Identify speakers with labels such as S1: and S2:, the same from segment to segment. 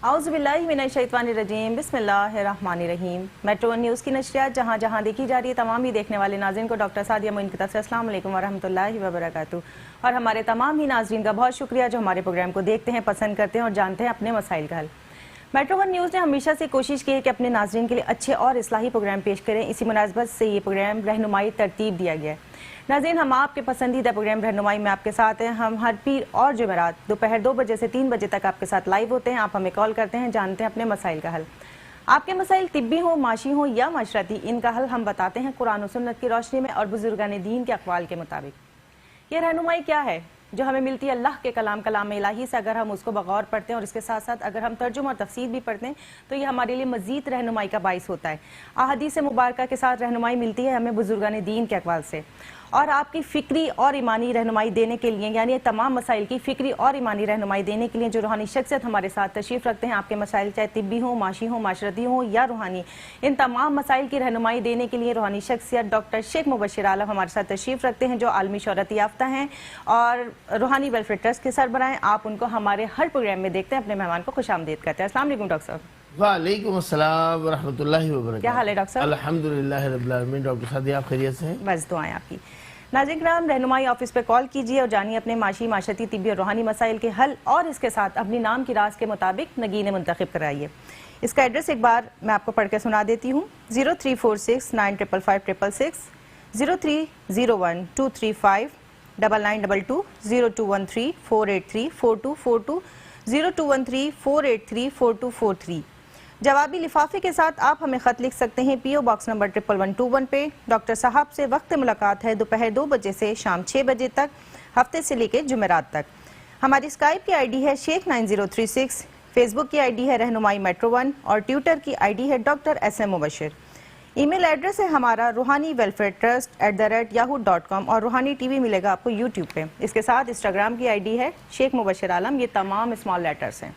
S1: اعوذ باللہ من الشیطان الرجیم بسم اللہ الرحمن الرحیم۔ میٹرو ون نیوز کی نشریات جہاں جہاں دیکھی جا رہی ہے تمام ہی دیکھنے والے ناظرین کو ڈاکٹر سعدیہ معین کی طرف سے السلام علیکم ورحمۃ اللہ وبرکاتہ، اور ہمارے تمام ہی ناظرین کا بہت شکریہ جو ہمارے پروگرام کو دیکھتے ہیں، پسند کرتے ہیں اور جانتے ہیں اپنے مسائل کا حل۔ میٹرو ون نیوز نے ہمیشہ سے کوشش کی ہے کہ اپنے ناظرین کے لیے اچھے اور اصلاحی پروگرام پیش کریں، اسی مناسبت سے یہ پروگرام رہنمائی ترتیب دیا گیا ہے۔ ناظرین، ہم آپ کے پسندیدہ پروگرام رہنمائی میں آپ کے ساتھ ہیں۔ ہم ہر پیر اور جمعرات دوپہر 2 بجے سے 3 بجے تک آپ کے ساتھ لائیو ہوتے ہیں، آپ ہمیں کال کرتے ہیں، جانتے ہیں اپنے مسائل کا حل۔ آپ کے مسائل طبی ہوں، معاشی ہوں یا معاشرتی، ان کا حل ہم بتاتے ہیں قرآن و سنت کی روشنی میں اور بزرگان دین کے اقوال کے مطابق۔ یہ رہنمائی کیا ہے جو ہمیں ملتی ہے اللہ کے کلام الہی سے، اگر ہم اس کو بغور پڑھتے ہیں اور اس کے ساتھ ساتھ اگر ہم ترجمہ اور تفسیر بھی پڑھتے ہیں تو یہ ہمارے لیے مزید رہنمائی کا باعث ہوتا ہے۔ احادیث مبارکہ کے ساتھ رہنمائی ملتی ہے ہمیں بزرگان دین کے اقوال سے، اور آپ کی فکری اور ایمانی رہنمائی دینے کے لیے، یعنی تمام مسائل کی فکری اور ایمانی رہنمائی دینے کے لیے جو روحانی شخصیت ہمارے ساتھ تشریف رکھتے ہیں، آپ کے مسائل چاہے طبی ہوں، معاشی ہوں، معاشرتی ہوں یا روحانی، ان تمام مسائل کی رہنمائی دینے کے لیے روحانی شخصیت ڈاکٹر شیخ مبشر عالم ہمارے ساتھ تشریف رکھتے ہیں جو عالمی شہرت یافتہ ہیں اور روحانی ویلفیئر ٹرسٹ کے سربراہ ہیں۔ آپ ان کو ہمارے ہر پروگرام میں دیکھتے ہیں، اپنے مہمان کو خوش آمدید کرتے ہیں۔ السلام علیکم ڈاکٹر صاحب۔
S2: وعلیکم السلام ورحمۃ اللہ وبرکاتہ۔
S1: کیا حال ہے ڈاکٹر صاحب؟
S2: الحمدللہ رب العالمین۔ ڈاکٹر سعدیہ آپ خیریت سے ہیں؟
S1: بس دعائیں آپ کی۔ ناظرین کرام، رہنمائی آفس پہ کال کیجیے اور جانیے اپنے معاشی، معاشرتی، طبی اور روحانی مسائل کے حل، اور اس کے ساتھ اپنی نام کی راز کے مطابق نگین منتخب کرائیے۔ اس کا ایڈریس ایک بار میں آپ کو پڑھ کے سنا دیتی ہوں۔ 0346955566 0301235992 9922 0213-483-4242 0213-483-4243۔ جوابی لفافے کے ساتھ آپ ہمیں خط لکھ سکتے ہیں۔ پی او باکس نمبر 11121 پہ۔ ڈاکٹر صاحب سے وقت ملاقات ہے دوپہر 2 بجے سے شام 6 بجے تک، ہفتے سے لے کے جمعرات تک۔ ہماری اسکائپ کی آئی ڈی ہے شیخ 9036، فیس بک کی آئی ڈی ہے رہنمائی میٹرو ون، اور ٹویٹر کی آئی ڈی ہے ڈاکٹر ایس ایم مبشر۔ ای میل ایڈریس ہے ہمارا روحانی ویلفیئر ٹرسٹ @yahoo.com، اور روحانی ٹی وی ملے گا آپ کو یوٹیوب پہ۔ اس کے ساتھ انسٹاگرام کی آئی ڈی ہے شیخ مبشر عالم، یہ تمام اسمال لیٹرز ہیں۔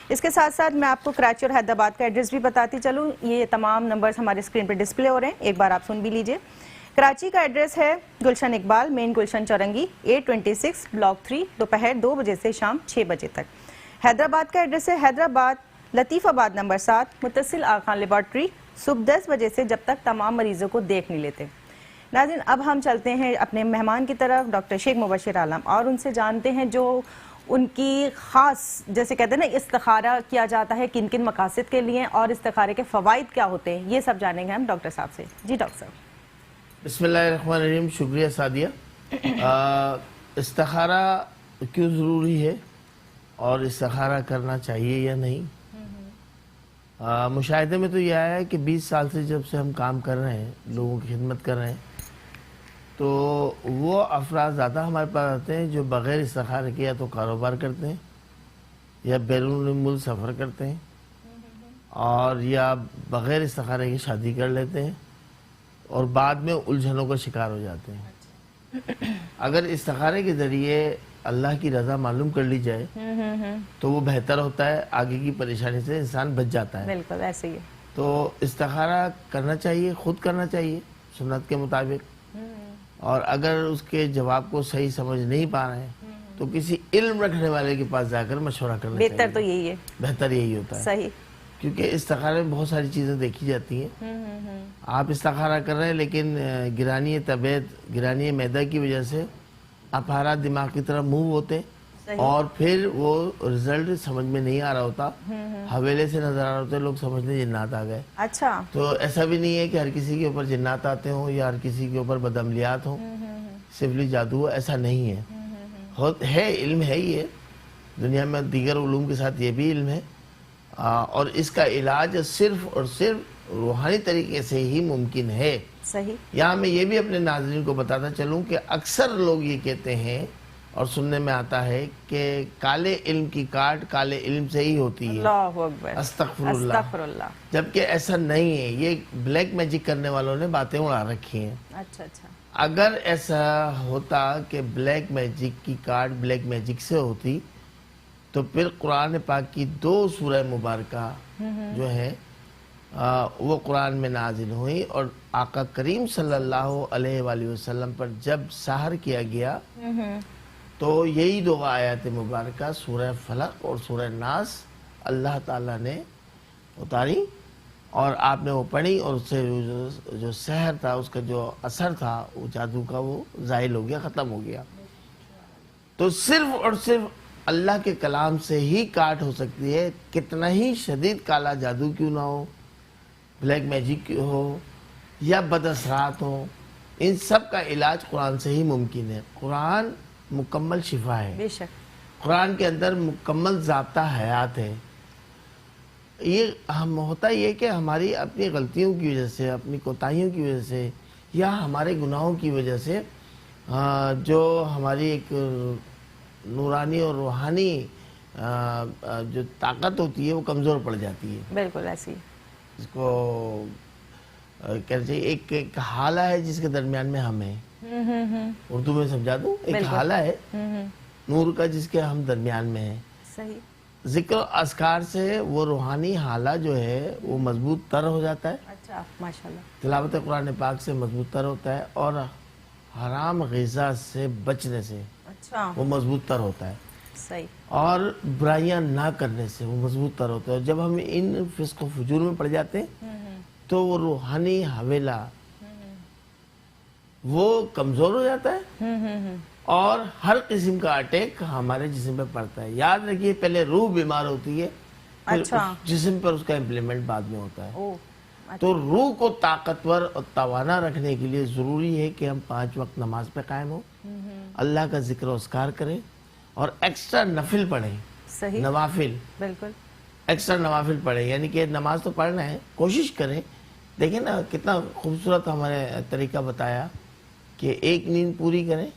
S1: اس کے ساتھ ساتھ میں آپ کو کراچی اور حیدرآباد کا ایڈریس بھی بتاتی چلوں، یہ تمام نمبرز ہمارے اسکرین پہ ڈسپلے ہو رہے ہیں، ایک بار آپ سن بھی لیجئے۔ کراچی کا ایڈریس ہے گلشن اقبال، مین گلشن چورنگی 826 بلاک 3، دوپہر 2 بجے سے شام 6 بجے تک۔ حیدرآباد کا ایڈریس ہے حیدرآباد لطیف آباد نمبر 7، متصل آخان لیبارٹری، صبح 10 بجے سے جب تک تمام مریضوں کو دیکھ نہیں لیتے۔ ناظرین، اب ہم چلتے ہیں اپنے مہمان کی طرف، ڈاکٹر شیخ مبشر عالم، اور ان سے جانتے ہیں جو ان کی خاص، جیسے کہتے ہیں نا، استخارہ کیا جاتا ہے کن کن مقاصد کے لیے اور استخارے کے فوائد کیا ہوتے ہیں، یہ سب جانیں گے ہم ڈاکٹر صاحب سے۔ جی ڈاکٹر صاحب۔
S2: بسم اللہ الرحمن الرحیم۔ شکریہ سعدیہ۔ استخارہ کیوں ضروری ہے اور استخارہ کرنا چاہیے یا نہیں؟ مشاہدے میں تو یہ آیا ہے کہ 20 سال سے جب سے ہم کام کر رہے ہیں، لوگوں کی خدمت کر رہے ہیں، تو وہ افراد زیادہ ہمارے پاس آتے ہیں جو بغیر استخارے کے یا تو کاروبار کرتے ہیں یا بیرون ملک سفر کرتے ہیں، اور یا بغیر استخارے کی شادی کر لیتے ہیں اور بعد میں الجھنوں کا شکار ہو جاتے ہیں۔ اگر استخارے کے ذریعے اللہ کی رضا معلوم کر لی جائے تو وہ بہتر ہوتا ہے، آگے کی پریشانی سے انسان بچ جاتا ہے۔
S1: بالکل ایسے ہی ہے۔
S2: تو استخارہ کرنا چاہیے، خود کرنا چاہیے سنت کے مطابق، اور اگر اس کے جواب کو صحیح سمجھ نہیں پا رہے ہیں تو کسی علم رکھنے والے کے پاس جا کر مشورہ کرنا چاہیے۔
S1: بہتر تو یہی ہے،
S2: بہتر یہی ہوتا ہے۔
S1: صحیح۔ کیونکہ
S2: استخارے میں بہت ساری چیزیں دیکھی جاتی ہیں۔ آپ استخارہ کر رہے ہیں لیکن گرانی طبیعت، گرانی معدہ کی وجہ سے اپہارات دماغ کی طرف موو ہوتے ہیں، اور پھر وہ رزلٹ سمجھ میں نہیں آ رہا ہوتا، حوالے سے نظر آ رہا ہوتا ہے، لوگ سمجھتے ہیں جنات آ گئے۔
S1: اچھا۔
S2: تو ایسا بھی نہیں ہے کہ ہر کسی کے اوپر جنات آتے ہوں یا ہر کسی کے اوپر بدعملیات ہوں، سفلی جادو ہو، ایسا نہیں ہے۔ ہے، علم ہے ہی ہے، دنیا میں دیگر علوم کے ساتھ یہ بھی علم ہے، اور اس کا علاج صرف اور صرف روحانی طریقے سے ہی ممکن ہے۔
S1: صحیح۔
S2: یہاں میں یہ بھی اپنے ناظرین کو بتاتا چلوں کہ اکثر لوگ یہ کہتے ہیں اور سننے میں آتا ہے کہ کالے علم کی کاٹ کالے علم سے ہی ہوتی ہے۔
S1: اللہ اکبر،
S2: استغفر اللہ۔
S1: استغفر اللہ۔
S2: جبکہ ایسا نہیں ہے، یہ بلیک میجک کرنے والوں نے باتیں اڑا رکھی ہیں۔
S1: اچھا اچھا۔
S2: اگر ایسا ہوتا کہ بلیک میجک کی کاٹ بلیک میجک سے ہوتی تو پھر قرآن پاک کی 2 سورہ مبارکہ جو ہیں وہ قرآن میں نازل ہوئی، اور آقا کریم صلی اللہ علیہ وآلہ وسلم پر جب سحر کیا گیا تو یہی 2 آیات مبارکہ سورہ فلق اور سورہ ناس اللہ تعالیٰ نے اتاری اور آپ نے وہ پڑھی اور اس سے جو سحر تھا اس کا جو اثر تھا وہ جادو کا وہ زائل ہو گیا, ختم ہو گیا. تو صرف اور صرف اللہ کے کلام سے ہی کاٹ ہو سکتی ہے, کتنا ہی شدید کالا جادو کیوں نہ ہو, بلیک میجک ہو یا بد اثرات ہوں, ان سب کا علاج قرآن سے ہی ممکن ہے. قرآن مکمل شفا ہے,
S1: بے شک
S2: قرآن کے اندر مکمل ضابطہ حیات ہے. یہ ہم ہوتا یہ کہ ہماری اپنی غلطیوں کی وجہ سے, اپنی کوتاہیوں کی وجہ سے یا ہمارے گناہوں کی وجہ سے جو ہماری ایک نورانی اور روحانی جو طاقت ہوتی ہے وہ کمزور پڑ جاتی ہے.
S1: بالکل ایسی
S2: اس کو کہنا چاہیے ایک حالہ ہے جس کے درمیان میں ہم ہیں. اردو میں سمجھا دوں, ایک حالہ ہے نور کا جس کے ہم درمیان میں ہیں.
S1: صحیح.
S2: ذکر و اذکار سے وہ روحانی حالہ جو ہے وہ مضبوط تر ہو جاتا ہے.
S1: اچھا ماشاءاللہ.
S2: تلاوت قرآن پاک سے مضبوط تر ہوتا ہے اور حرام غذا سے بچنے سے
S1: اچھا
S2: وہ مضبوط تر ہوتا ہے.
S1: صحیح.
S2: اور برائیاں نہ کرنے سے وہ مضبوط تر ہوتا ہے. اور جب ہم ان فسق و فجور میں پڑ جاتے ہیں تو وہ روحانی حویلہ وہ کمزور ہو جاتا ہے اور ہر قسم کا اٹیک ہمارے جسم پہ پڑتا ہے. یاد رکھیے پہلے روح بیمار ہوتی ہے, پھر اس جسم پر اس کا امپلیمنٹ بعد میں ہوتا ہے. تو روح کو طاقتور اور توانا رکھنے کے لیے ضروری ہے کہ ہم 5 وقت نماز پہ قائم ہوں, اللہ کا ذکر و اذکار کریں اور ایکسٹرا نفل پڑھیں.
S1: صحیح.
S2: نوافل,
S1: بالکل
S2: ایکسٹرا نوافل پڑھیں, یعنی کہ نماز تو پڑھنا ہے, کوشش کریں. دیکھیں نا کتنا خوبصورت ہمارے طریقہ بتایا کہ ایک نیند پوری کریں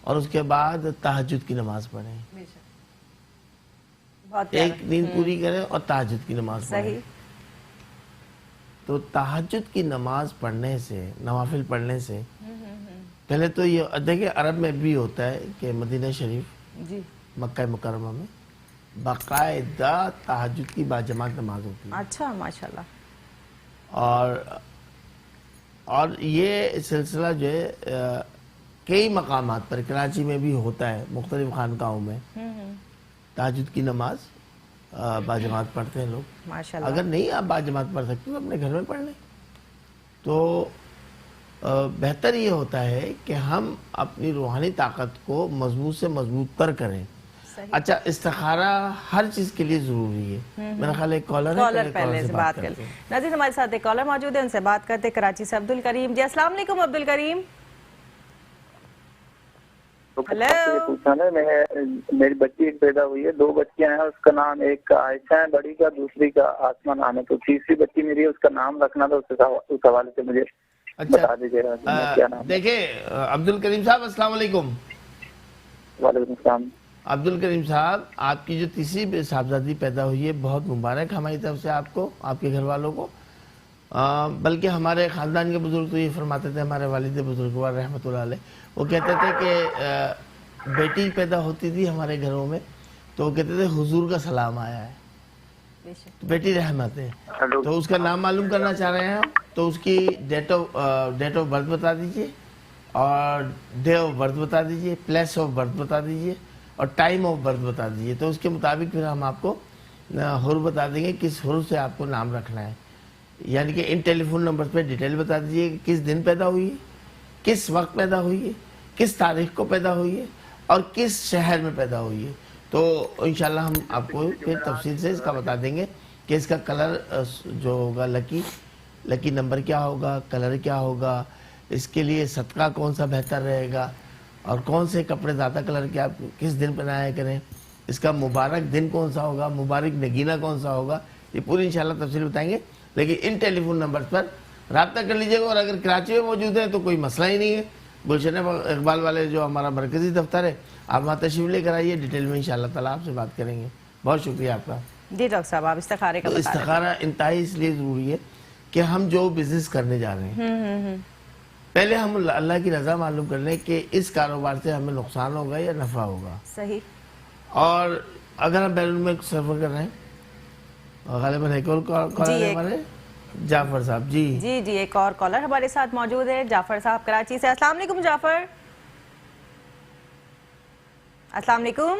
S2: اور اس کے بعد تہجد کی نماز پڑھیں. ایک نیند پوری کریں اور تہجد کی نماز پڑھیں.
S1: صحیح.
S2: تو تہجد کی نماز پڑھنے سے, نوافل پڑھنے سے پہلے تو یہ دیکھیں عرب میں بھی ہوتا ہے کہ مدینہ شریف
S1: جی
S2: مکہ مکرمہ میں باقاعدہ تہجد کی باجماعت نماز ہوتی ہے.
S1: اچھا ماشاءاللہ.
S2: اور یہ سلسلہ جو ہے کئی مقامات پر, کراچی میں بھی ہوتا ہے, مختلف خانقاہوں میں تہجد کی نماز باجماعت پڑھتے ہیں لوگ.
S1: ماشاءاللہ.
S2: اگر نہیں آپ باجماعت پڑھ سکتے تو اپنے گھر میں پڑھ لیں. تو بہتر یہ ہوتا ہے کہ ہم اپنی روحانی طاقت کو مضبوط سے مضبوط تر کریں. اچھا, استخارہ ہر چیز کے لیے ضروری ہے. میرا خیال ایک کالر
S1: پہلے سے بات کر لیں. ناظرین ہمارے ساتھ ایک کالر موجود ہے, ان سے بات کرتے. کراچی سے عبد الکریم. جی السلام علیکم عبد الکریم.
S3: میری بچی ایک پیدا ہوئی ہے, 2 بچیاں ہیں, اس کا نام ایک کا عائشہ ہے بڑی کا, دوسری کا آسمہ نام ہے. تو تیسری بچی میری ہے, اس کا نام رکھنا تھا, اس حوالے سے مجھے بتا دیجیے گا کیا نام.
S2: دیکھیں عبد الکریم صاحب السلام علیکم.
S3: وعلیکم السلام.
S2: عبد الکریم صاحب, آپ کی جو تیسری صاحبزادی پیدا ہوئی ہے بہت مبارک ہماری طرف سے آپ کو, آپ کے گھر والوں کو. بلکہ ہمارے خاندان کے بزرگ تو یہ فرماتے تھے, ہمارے والد بزرگوار رحمۃ اللہ علیہ, وہ کہتے تھے کہ بیٹی پیدا ہوتی تھی ہمارے گھروں میں تو وہ کہتے تھے حضور کا سلام آیا ہے, بیٹی رحمت ہے. تو اس کا نام معلوم کرنا چاہ رہے ہیں ہم, تو اس کی ڈیٹ آف برتھ بتا دیجئے اور ڈے آف برتھ بتا دیجئے, پلیس آف برتھ بتا دیجئے اور ٹائم آف برتھ بتا دیجئے. تو اس کے مطابق پھر ہم آپ کو حرف بتا دیں گے کس حرف سے آپ کو نام رکھنا ہے. یعنی کہ ان ٹیلی فون نمبر پہ ڈیٹیل بتا دیجئے کہ کس دن پیدا ہوئی ہے, کس وقت پیدا ہوئی ہے, کس تاریخ کو پیدا ہوئی ہے اور کس شہر میں پیدا ہوئی ہے. تو انشاءاللہ ہم آپ کو پھر تفصیل سے اس کا بتا دیں گے کہ اس کا کلر جو ہوگا, لکی نمبر کیا ہوگا, کلر کیا ہوگا, اس کے لیے صدقہ کون سا بہتر رہے گا اور کون سے کپڑے زیادہ کلر کے آپ کس دن پہنایا کریں, اس کا مبارک دن کون سا ہوگا, مبارک نگینہ کون سا ہوگا, یہ پوری انشاءاللہ تفصیل بتائیں گے. لیکن ان ٹیلی فون نمبر پر رابطہ کر لیجئے گا. اور اگر کراچی میں موجود ہیں تو کوئی مسئلہ ہی نہیں ہے, گلشن اقبال والے جو ہمارا مرکزی دفتر ہے, آپ وہاں تشریف لے کر آئیے, ڈیٹیل میں انشاءاللہ تعالیٰ آپ سے بات کریں گے. بہت شکریہ آپ کا.
S1: جی ڈاکٹر صاحب, آپ استخارے کا بتا رہے ہیں.
S2: استخارہ انتہائی اس لیے ضروری ہے کہ ہم جو بزنس کرنے جا رہے ہیں پہلے ہم اللہ کی رضا معلوم کر لیں کہ اس کاروبار سے ہمیں نقصان ہوگا یا نفع ہوگا.
S1: صحیح.
S2: اور اگر ہم بیرون میں سفر کر رہے ہیں, غالباً ایک اور کالر ہے ہمارے جعفر صاحب. جی
S1: جی ایک اور کالر ہمارے ساتھ موجود ہے, جعفر صاحب کراچی سے. السلام علیکم جعفر. السلام علیکم.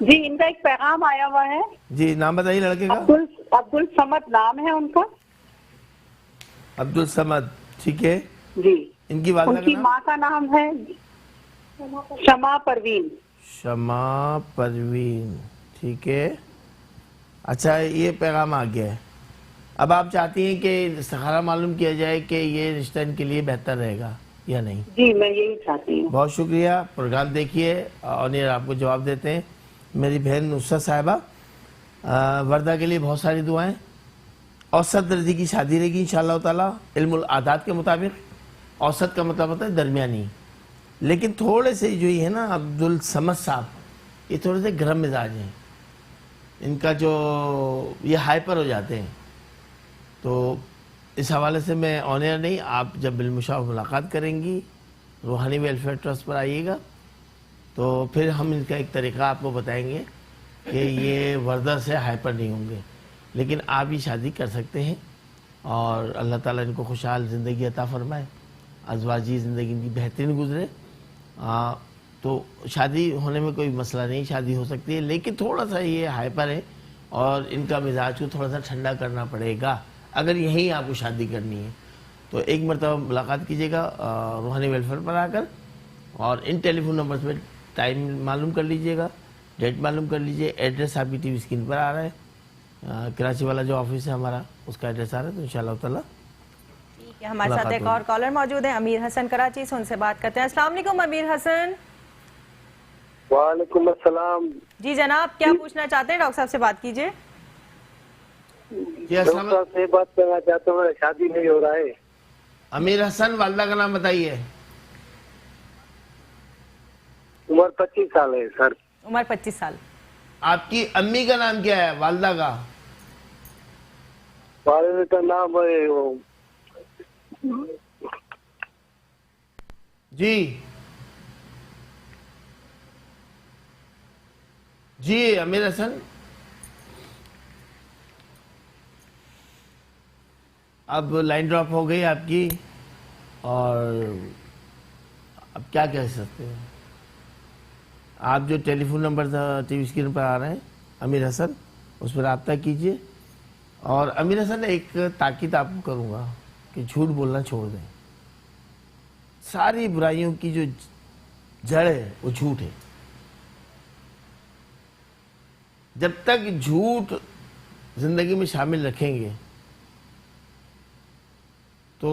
S4: جی ان کا ایک پیغام آیا ہوا ہے.
S2: جی نام بتائیے لڑکے کا.
S4: عبد الصمد نام ہے ان کا.
S2: عبد الصمد ٹھیک ہے.
S4: جی
S2: ان کی والدہ
S4: ان کی
S2: کا نام؟
S4: ماں کا نام ہے شمع پروین.
S2: شمع پروین ٹھیک ہے. اچھا یہ پیغام آ گیا ہے. اب آپ چاہتی ہیں کہ استخارہ معلوم کیا جائے کہ یہ رشتہ ان کے لیے بہتر رہے گا یا نہیں؟
S4: جی میں یہی چاہتی ہوں.
S2: بہت شکریہ. پروگرام دیکھیے اور یہ آپ کو جواب دیتے ہیں. میری بہن نصرت صاحبہ وردہ کے لیے بہت ساری دعائیں. اوسط درجے کی شادی رہے گی انشاءاللہ تعالیٰ علم العادات کے مطابق. اوسط کا مطلب ہوتا ہے درمیانی. لیکن تھوڑے سے جو یہ ہے نا عبد الصمد صاحب یہ تھوڑے سے گرم مزاج ہیں. ان کا جو یہ ہائپر ہو جاتے ہیں. تو اس حوالے سے میں آنر نہیں. آپ جب بالمشاور ملاقات کریں گی روحانی ویلفیئر ٹرسٹ پر آئیے گا تو پھر ہم ان کا ایک طریقہ آپ کو بتائیں گے کہ یہ وردہ سے ہائپر نہیں ہوں گے. لیکن آپ یہ شادی کر سکتے ہیں اور اللہ تعالیٰ ان کو خوشحال زندگی عطا فرمائے. ازواجی زندگی ان کی بہترین گزرے. تو شادی ہونے میں کوئی مسئلہ نہیں, شادی ہو سکتی ہے. لیکن تھوڑا سا یہ ہائپر ہے اور ان کا مزاج کو تھوڑا سا ٹھنڈا کرنا پڑے گا اگر یہیں آپ کو شادی کرنی ہے. تو ایک مرتبہ ملاقات کیجیے گا روحانی ویلفیئر پر آ کر اور ان ٹیلی فون نمبرز پہ ٹائم معلوم کر لیجیے گا, ڈیٹ معلوم کر لیجیے. ایڈریس آپ کی ٹی وی اسکرین پر آ رہا ہے. کراچی والا جو آفس ہے ہمارا اس کا ایڈریس آ رہا ہے. تو انشاءاللہ تعالیٰ
S1: ٹھیک ہے. ہمارے ساتھ ایک اور کالر موجود ہیں امیر حسن کراچی سے. ان سے بات کرتے ہیں. السلام علیکم امیر حسن.
S5: وعلیکم السلام.
S1: جی جناب کیا پوچھنا چاہتے ہیں؟ ڈاکٹر صاحب سے بات کیجیے.
S5: ڈاکٹر صاحب سے بات کرنا چاہتا ہوں, شادی نہیں ہو رہا ہے.
S2: امیر حسن والدہ کا نام بتائیے.
S5: عمر 25 سال ہے سر.
S1: عمر 25 سال.
S2: آپ کی امی کا نام کیا ہے والدہ کا؟
S5: والد کا نام ہے وہ
S2: جی امیر حسن اب لائن ڈراپ ہو گئی آپ کی اور اب کیا کہہ سکتے ہیں. آپ جو telephone number T V screen پر آ رہے ہیں امیر حسن اس پر رابطہ کیجئے. اور امیر حسن ایک تاکید آپ کو کروں گا کہ جھوٹ بولنا چھوڑ دیں. ساری برائیوں کی جو جڑ ہے وہ جھوٹ ہے. جب تک جھوٹ زندگی میں شامل رکھیں گے تو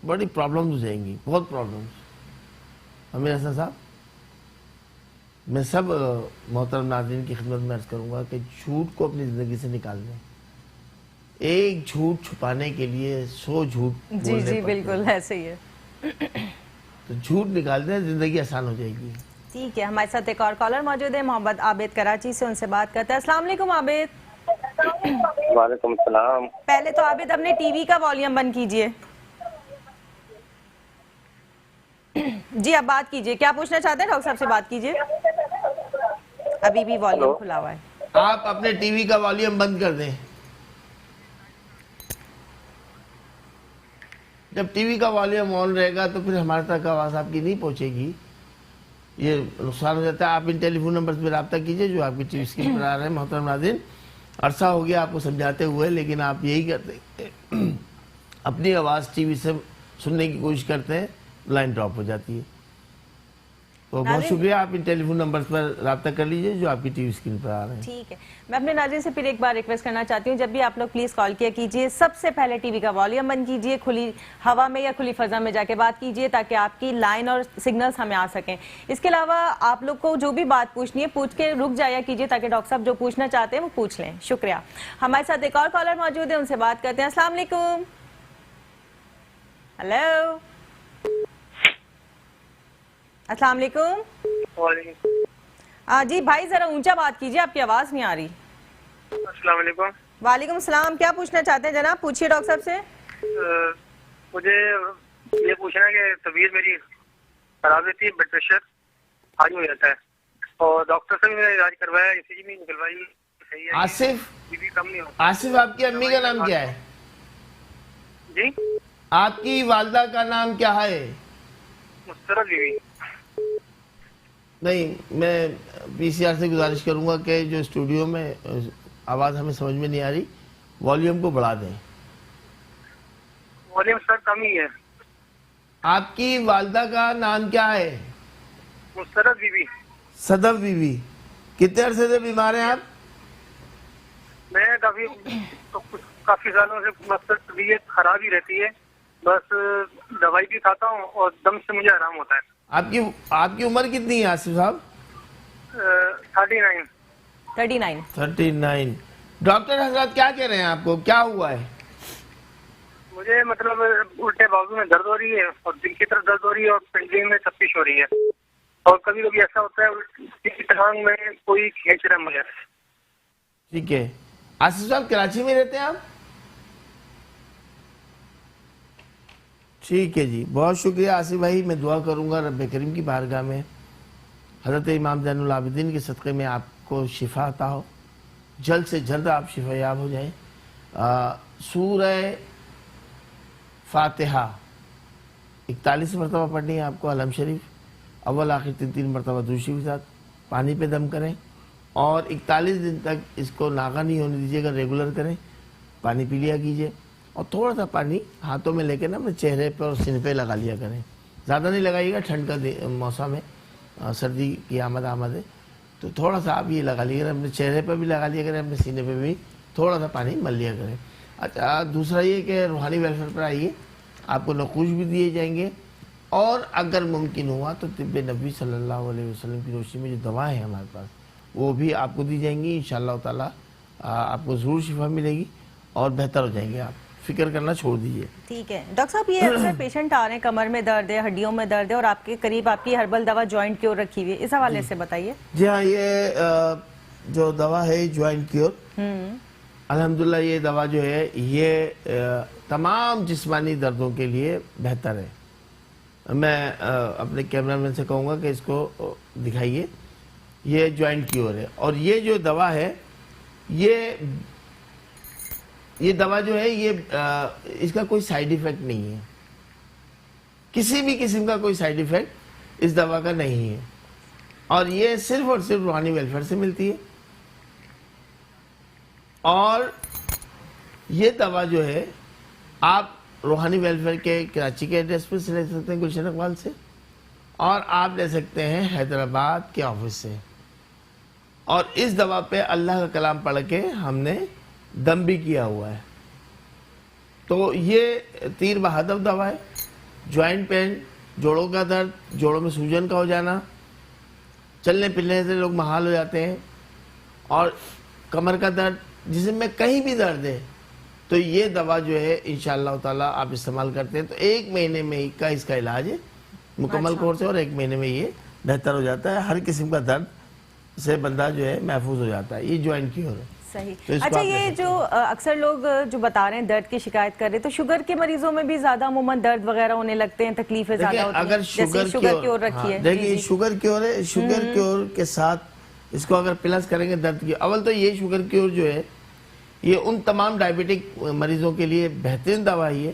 S2: بڑی پرابلمز ہو جائیں گی, بہت پرابلمز. امیر حسن صاحب میں سب محترم ناظرین کی خدمت میں عرض کروں گا کہ جھوٹ کو اپنی زندگی سے نکال دیں. ایک جھوٹ چھپانے کے لیے 100 جھوٹ
S1: جی
S2: بولنے
S1: جی
S2: پڑتے ہیں.
S1: بالکل ایسے ہی ہے.
S2: تو جھوٹ نکال دیں, زندگی آسان ہو جائے گی.
S1: ٹھیک ہے. ہمارے ساتھ ایک اور کالر موجود ہے محمد عابد کراچی سے. ان سے بات کرتے ہیں. السلام علیکم عابد.
S5: وعلیکم السلام.
S1: پہلے تو عابد اپنے ٹی وی کا والیوم بند کیجئے. جی اب بات کیجئے. کیا پوچھنا چاہتے ہیں؟ ڈاکٹر صاحب سے بات کیجئے. ابھی بھی والیوم کھلا ہوا ہے.
S2: آپ اپنے ٹی وی کا والیوم بند کر دیں. جب ٹی وی کا والیوم آن رہے گا تو پھر ہمارے تک آواز آپ کی نہیں پہنچے گی, یہ نقصان ہو جاتا ہے. آپ ان ٹیلی فون نمبرز پہ رابطہ کیجئے جو آپ کی ٹی وی اسکرین پر آ رہے ہیں. محترم ناظرین عرصہ ہو گیا آپ کو سمجھاتے ہوئے, لیکن آپ یہی کرتے ہیں اپنی آواز ٹی وی سے سننے کی کوشش کرتے ہیں, لائن ڈراپ ہو جاتی ہے. تو بہت شکریہ. آپ ان ٹیلی فون نمبرز پر رابطہ کر لیجئے جو آپ کی ٹی وی اسکرین پر آ رہے ہیں.
S1: ٹھیک ہے. میں اپنے ناظرین سے پھر ایک بار ریکویسٹ کرنا چاہتی ہوں, جب بھی آپ لوگ پلیز کال کیا کیجئے سب سے پہلے ٹی وی کا والیوم بند کیجئے, کھلی ہوا میں یا کھلی فضا میں جا کے بات کیجئے تاکہ آپ کی لائن اور سگنلز ہمیں آ سکیں. اس کے علاوہ آپ لوگ کو جو بھی بات پوچھنی ہے پوچھ کے رک جایا کیجئے تاکہ ڈاکٹر صاحب جو پوچھنا چاہتے ہیں وہ پوچھ لیں. شکریہ. ہمارے ساتھ ایک اور کالر موجود ہے, ان سے بات کرتے ہیں. السلام علیکم. ہیلو السلام علیکم. جی بھائی ذرا اونچا بات کیجئے, آپ کی آواز نہیں آ رہی.
S5: السلام علیکم.
S1: وعلیکم السلام. کیا پوچھنا چاہتے ہیں جناب؟ پوچھیے ڈاکٹر صاحب سے.
S5: مجھے یہ پوچھنا ہے کہ طبیعت میری خراب رہتی ہے, بلڈ پریشر ہائی ہو جاتا ہے اور ڈاکٹر سے بھی میں نے علاج کروایا, ای سی جی میں نکلوائی.
S2: آصف,
S5: کم نہیں ہوتا.
S2: آصف آپ کی امی کا نام کیا ہے؟
S5: جی
S2: آپ کی والدہ کا نام کیا ہے؟
S5: مسرت بیوی.
S2: نہیں، میں پی سی آر سے گزارش کروں گا کہ جو اسٹوڈیو میں آواز ہمیں سمجھ میں نہیں آ رہی، والیوم کو بڑھا دیں.
S5: والیوم سر کم ہی ہے.
S2: آپ کی والدہ کا نام کیا ہے؟
S5: مسرت بی بی.
S2: صدف بی بی. کتنے عرصے سے بیمار ہیں آپ؟
S5: میں کافی سالوں سے مطلب طبیعت خراب ہی رہتی ہے، بس دوائی بھی کھاتا ہوں اور دم سے مجھے آرام ہوتا ہے.
S2: آپ کی عمر کتنی ہے آصف صاحب؟
S5: 39.
S2: 39. ڈاکٹر حضرات کیا کہہ رہے ہیں آپ کو؟ کیا ہوا ہے؟
S5: مجھے مطلب الٹے بازو میں درد ہو رہی ہے اور دل کی طرف درد ہو رہی ہے اور پنڈلی میں تپش ہو رہی ہے اور کبھی کبھی ایسا ہوتا ہے کہ ٹانگ میں کوئی کھینچ رہا ہے مجھے.
S2: ٹھیک ہے. آصف صاحب کراچی میں رہتے ہیں آپ؟ ٹھیک ہے جی، بہت شکریہ آصف بھائی. میں دعا کروں گا رب کریم کی بارگاہ میں حضرت امام زین العابدین کے صدقے میں آپ کو شفا عطا ہو، جلد سے جلد آپ شفا یاب ہو جائیں. سورہ فاتحہ 41 مرتبہ پڑھنی ہے آپ کو، علم شریف اول آخر 3 مرتبہ درود شریف کے ساتھ. پانی پہ دم کریں اور 41 دن تک اس کو ناغہ نہیں ہونے دیجیے گا، ریگولر کریں. پانی پی لیا کیجیے اور تھوڑا سا پانی ہاتھوں میں لے کے نا اپنے چہرے پہ اور سینے پہ لگا لیا کریں. زیادہ نہیں لگائیے گا، ٹھنڈ کا موسم ہے، سردی کی آمد ہے، تو تھوڑا سا آپ یہ لگا لیے کریں، اپنے چہرے پہ بھی لگا لیا کریں، اپنے سینے پہ بھی تھوڑا سا پانی مل لیا کریں. اچھا، دوسرا یہ کہ روحانی ویلفیئر پر آئیے، آپ کو نقوش بھی دیے جائیں گے اور اگر ممکن ہوا تو طب نبوی صلی اللہ علیہ وسلم کی روشنی میں جو دوائیں ہیں ہمارے پاس وہ بھی آپ کو دی جائیں گی. انشاءاللہ تعالیٰ آپ کو ضرور شفا ملے گی اور بہتر ہو جائیں گے. آپ فکر کرنا چھوڑ دیجیے.
S1: ٹھیک ہے ڈاکٹر صاحب، یہ اکثر پیشنٹ آ رہے ہیں کمر میں درد ہے، ہڈیوں میں درد ہے اور آپ کے قریب آپ کی ہربل دوا جوائنٹ کیور رکھی ہوئی ہے، اس حوالے سے بتائیے.
S2: جی ہاں، یہ جو دوا ہے جوائنٹ کیور، الحمدللہ یہ دوا جو ہے یہ تمام جسمانی دردوں کے لیے بہتر ہے. میں اپنے کیمرہ مین سے کہوں گا کہ اس کو دکھائیے. یہ جوائنٹ کیور ہے اور یہ جو دوا ہے یہ دوا جو ہے یہ اس کا کوئی سائیڈ ایفیکٹ نہیں ہے، کسی بھی قسم کا کوئی سائیڈ ایفیکٹ اس دوا کا نہیں ہے اور یہ صرف اور صرف روحانی ویلفیئر سے ملتی ہے. اور یہ دوا جو ہے آپ روحانی ویلفیئر کے کراچی کے ایڈریس پہ سے لے سکتے ہیں، گلشن اقبال سے، اور آپ لے سکتے ہیں حیدرآباد کے آفس سے. اور اس دوا پہ اللہ کا کلام پڑھ کے ہم نے دم بھی کیا ہوا ہے. تو یہ تیر بہادر دوا ہے. جوائنٹ پین، جوڑوں کا درد، جوڑوں میں سوجن کا ہو جانا، چلنے پھرنے سے لوگ محال ہو جاتے ہیں، اور کمر کا درد، جسم میں کہیں بھی درد ہے تو یہ دوا جو ہے انشاءاللہ تعالیٰ آپ استعمال کرتے ہیں تو 1 مہینے میں کا اس کا علاج ہے مکمل کورس ہے اور 1 مہینے میں یہ بہتر ہو جاتا ہے. ہر قسم کا درد سے بندہ جو ہے محفوظ ہو جاتا ہے. یہ جوائنٹ کیور ہے.
S1: صحیح. اچھا، یہ جو اکثر لوگ جو بتا رہے ہیں درد کی شکایت کر رہے ہیں، تو شوگر کے مریضوں میں بھی زیادہ عموماً درد وغیرہ ہونے لگتے ہیں، تکلیفیں زیادہ ہوتی ہیں.
S2: اگر
S1: شوگر کیور رکھی ہے،
S2: دیکھیے شوگر کیور ہے، شوگر کیور کے ساتھ اس کو اگر پلس کریں گے درد کی، اول تو یہ شوگر کیور جو ہے یہ ان تمام ڈائبیٹک مریضوں کے لیے بہترین دوائی ہے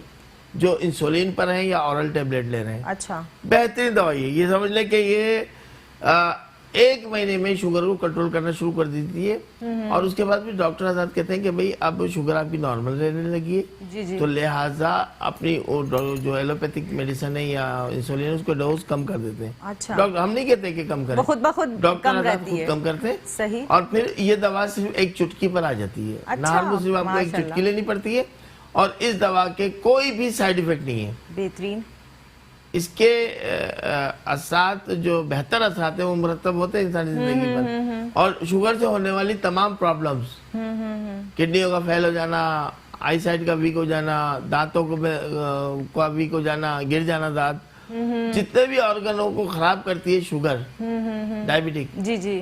S2: جو انسولین پر ہیں یا اورل ٹیبلیٹ لے رہے ہیں.
S1: اچھا،
S2: بہترین دوائی ہے. یہ سمجھ لیں کہ یہ 1 مہینے میں شوگر کو کنٹرول کرنا شروع کر دیتی ہے. اور اس کے بعد بھی ڈاکٹر حضرات کہتے ہیں کہ بھئی اب شوگر آپ کی نارمل رہنے لگی ہے، تو لہٰذا اپنی جو ایلوپیتھک میڈیسن ہے یا انسولین ہے اس کو ڈوز کم کر دیتے ہیں. ڈاکٹر ہم نہیں کہتے کہ کم کریں،
S1: خود بخود
S2: ڈاکٹر حضرات خود کم کرتے ہیں.
S1: صحیح.
S2: اور پھر یہ دوا صرف 1 چٹکی پر آ جاتی ہے. نہار کو صرف آپ کو 1 چٹکی لینی پڑتی ہے اور اس دوا کے کوئی بھی سائیڈ ایفیکٹ نہیں ہے.
S1: بہترین.
S2: اس کے اثرات جو بہتر اثرات ہیں وہ مرتب ہوتے ہیں انسانی زندگی پر. اور شوگر سے ہونے والی تمام پرابلمز، کڈنیوں کا فیل ہو جانا، آئی سائٹ کا ویک ہو جانا، دانتوں کا ویک ہو جانا، گر جانا دانت، جتنے بھی آرگنوں کو خراب کرتی ہے شوگر، ڈائبیٹک،
S1: جی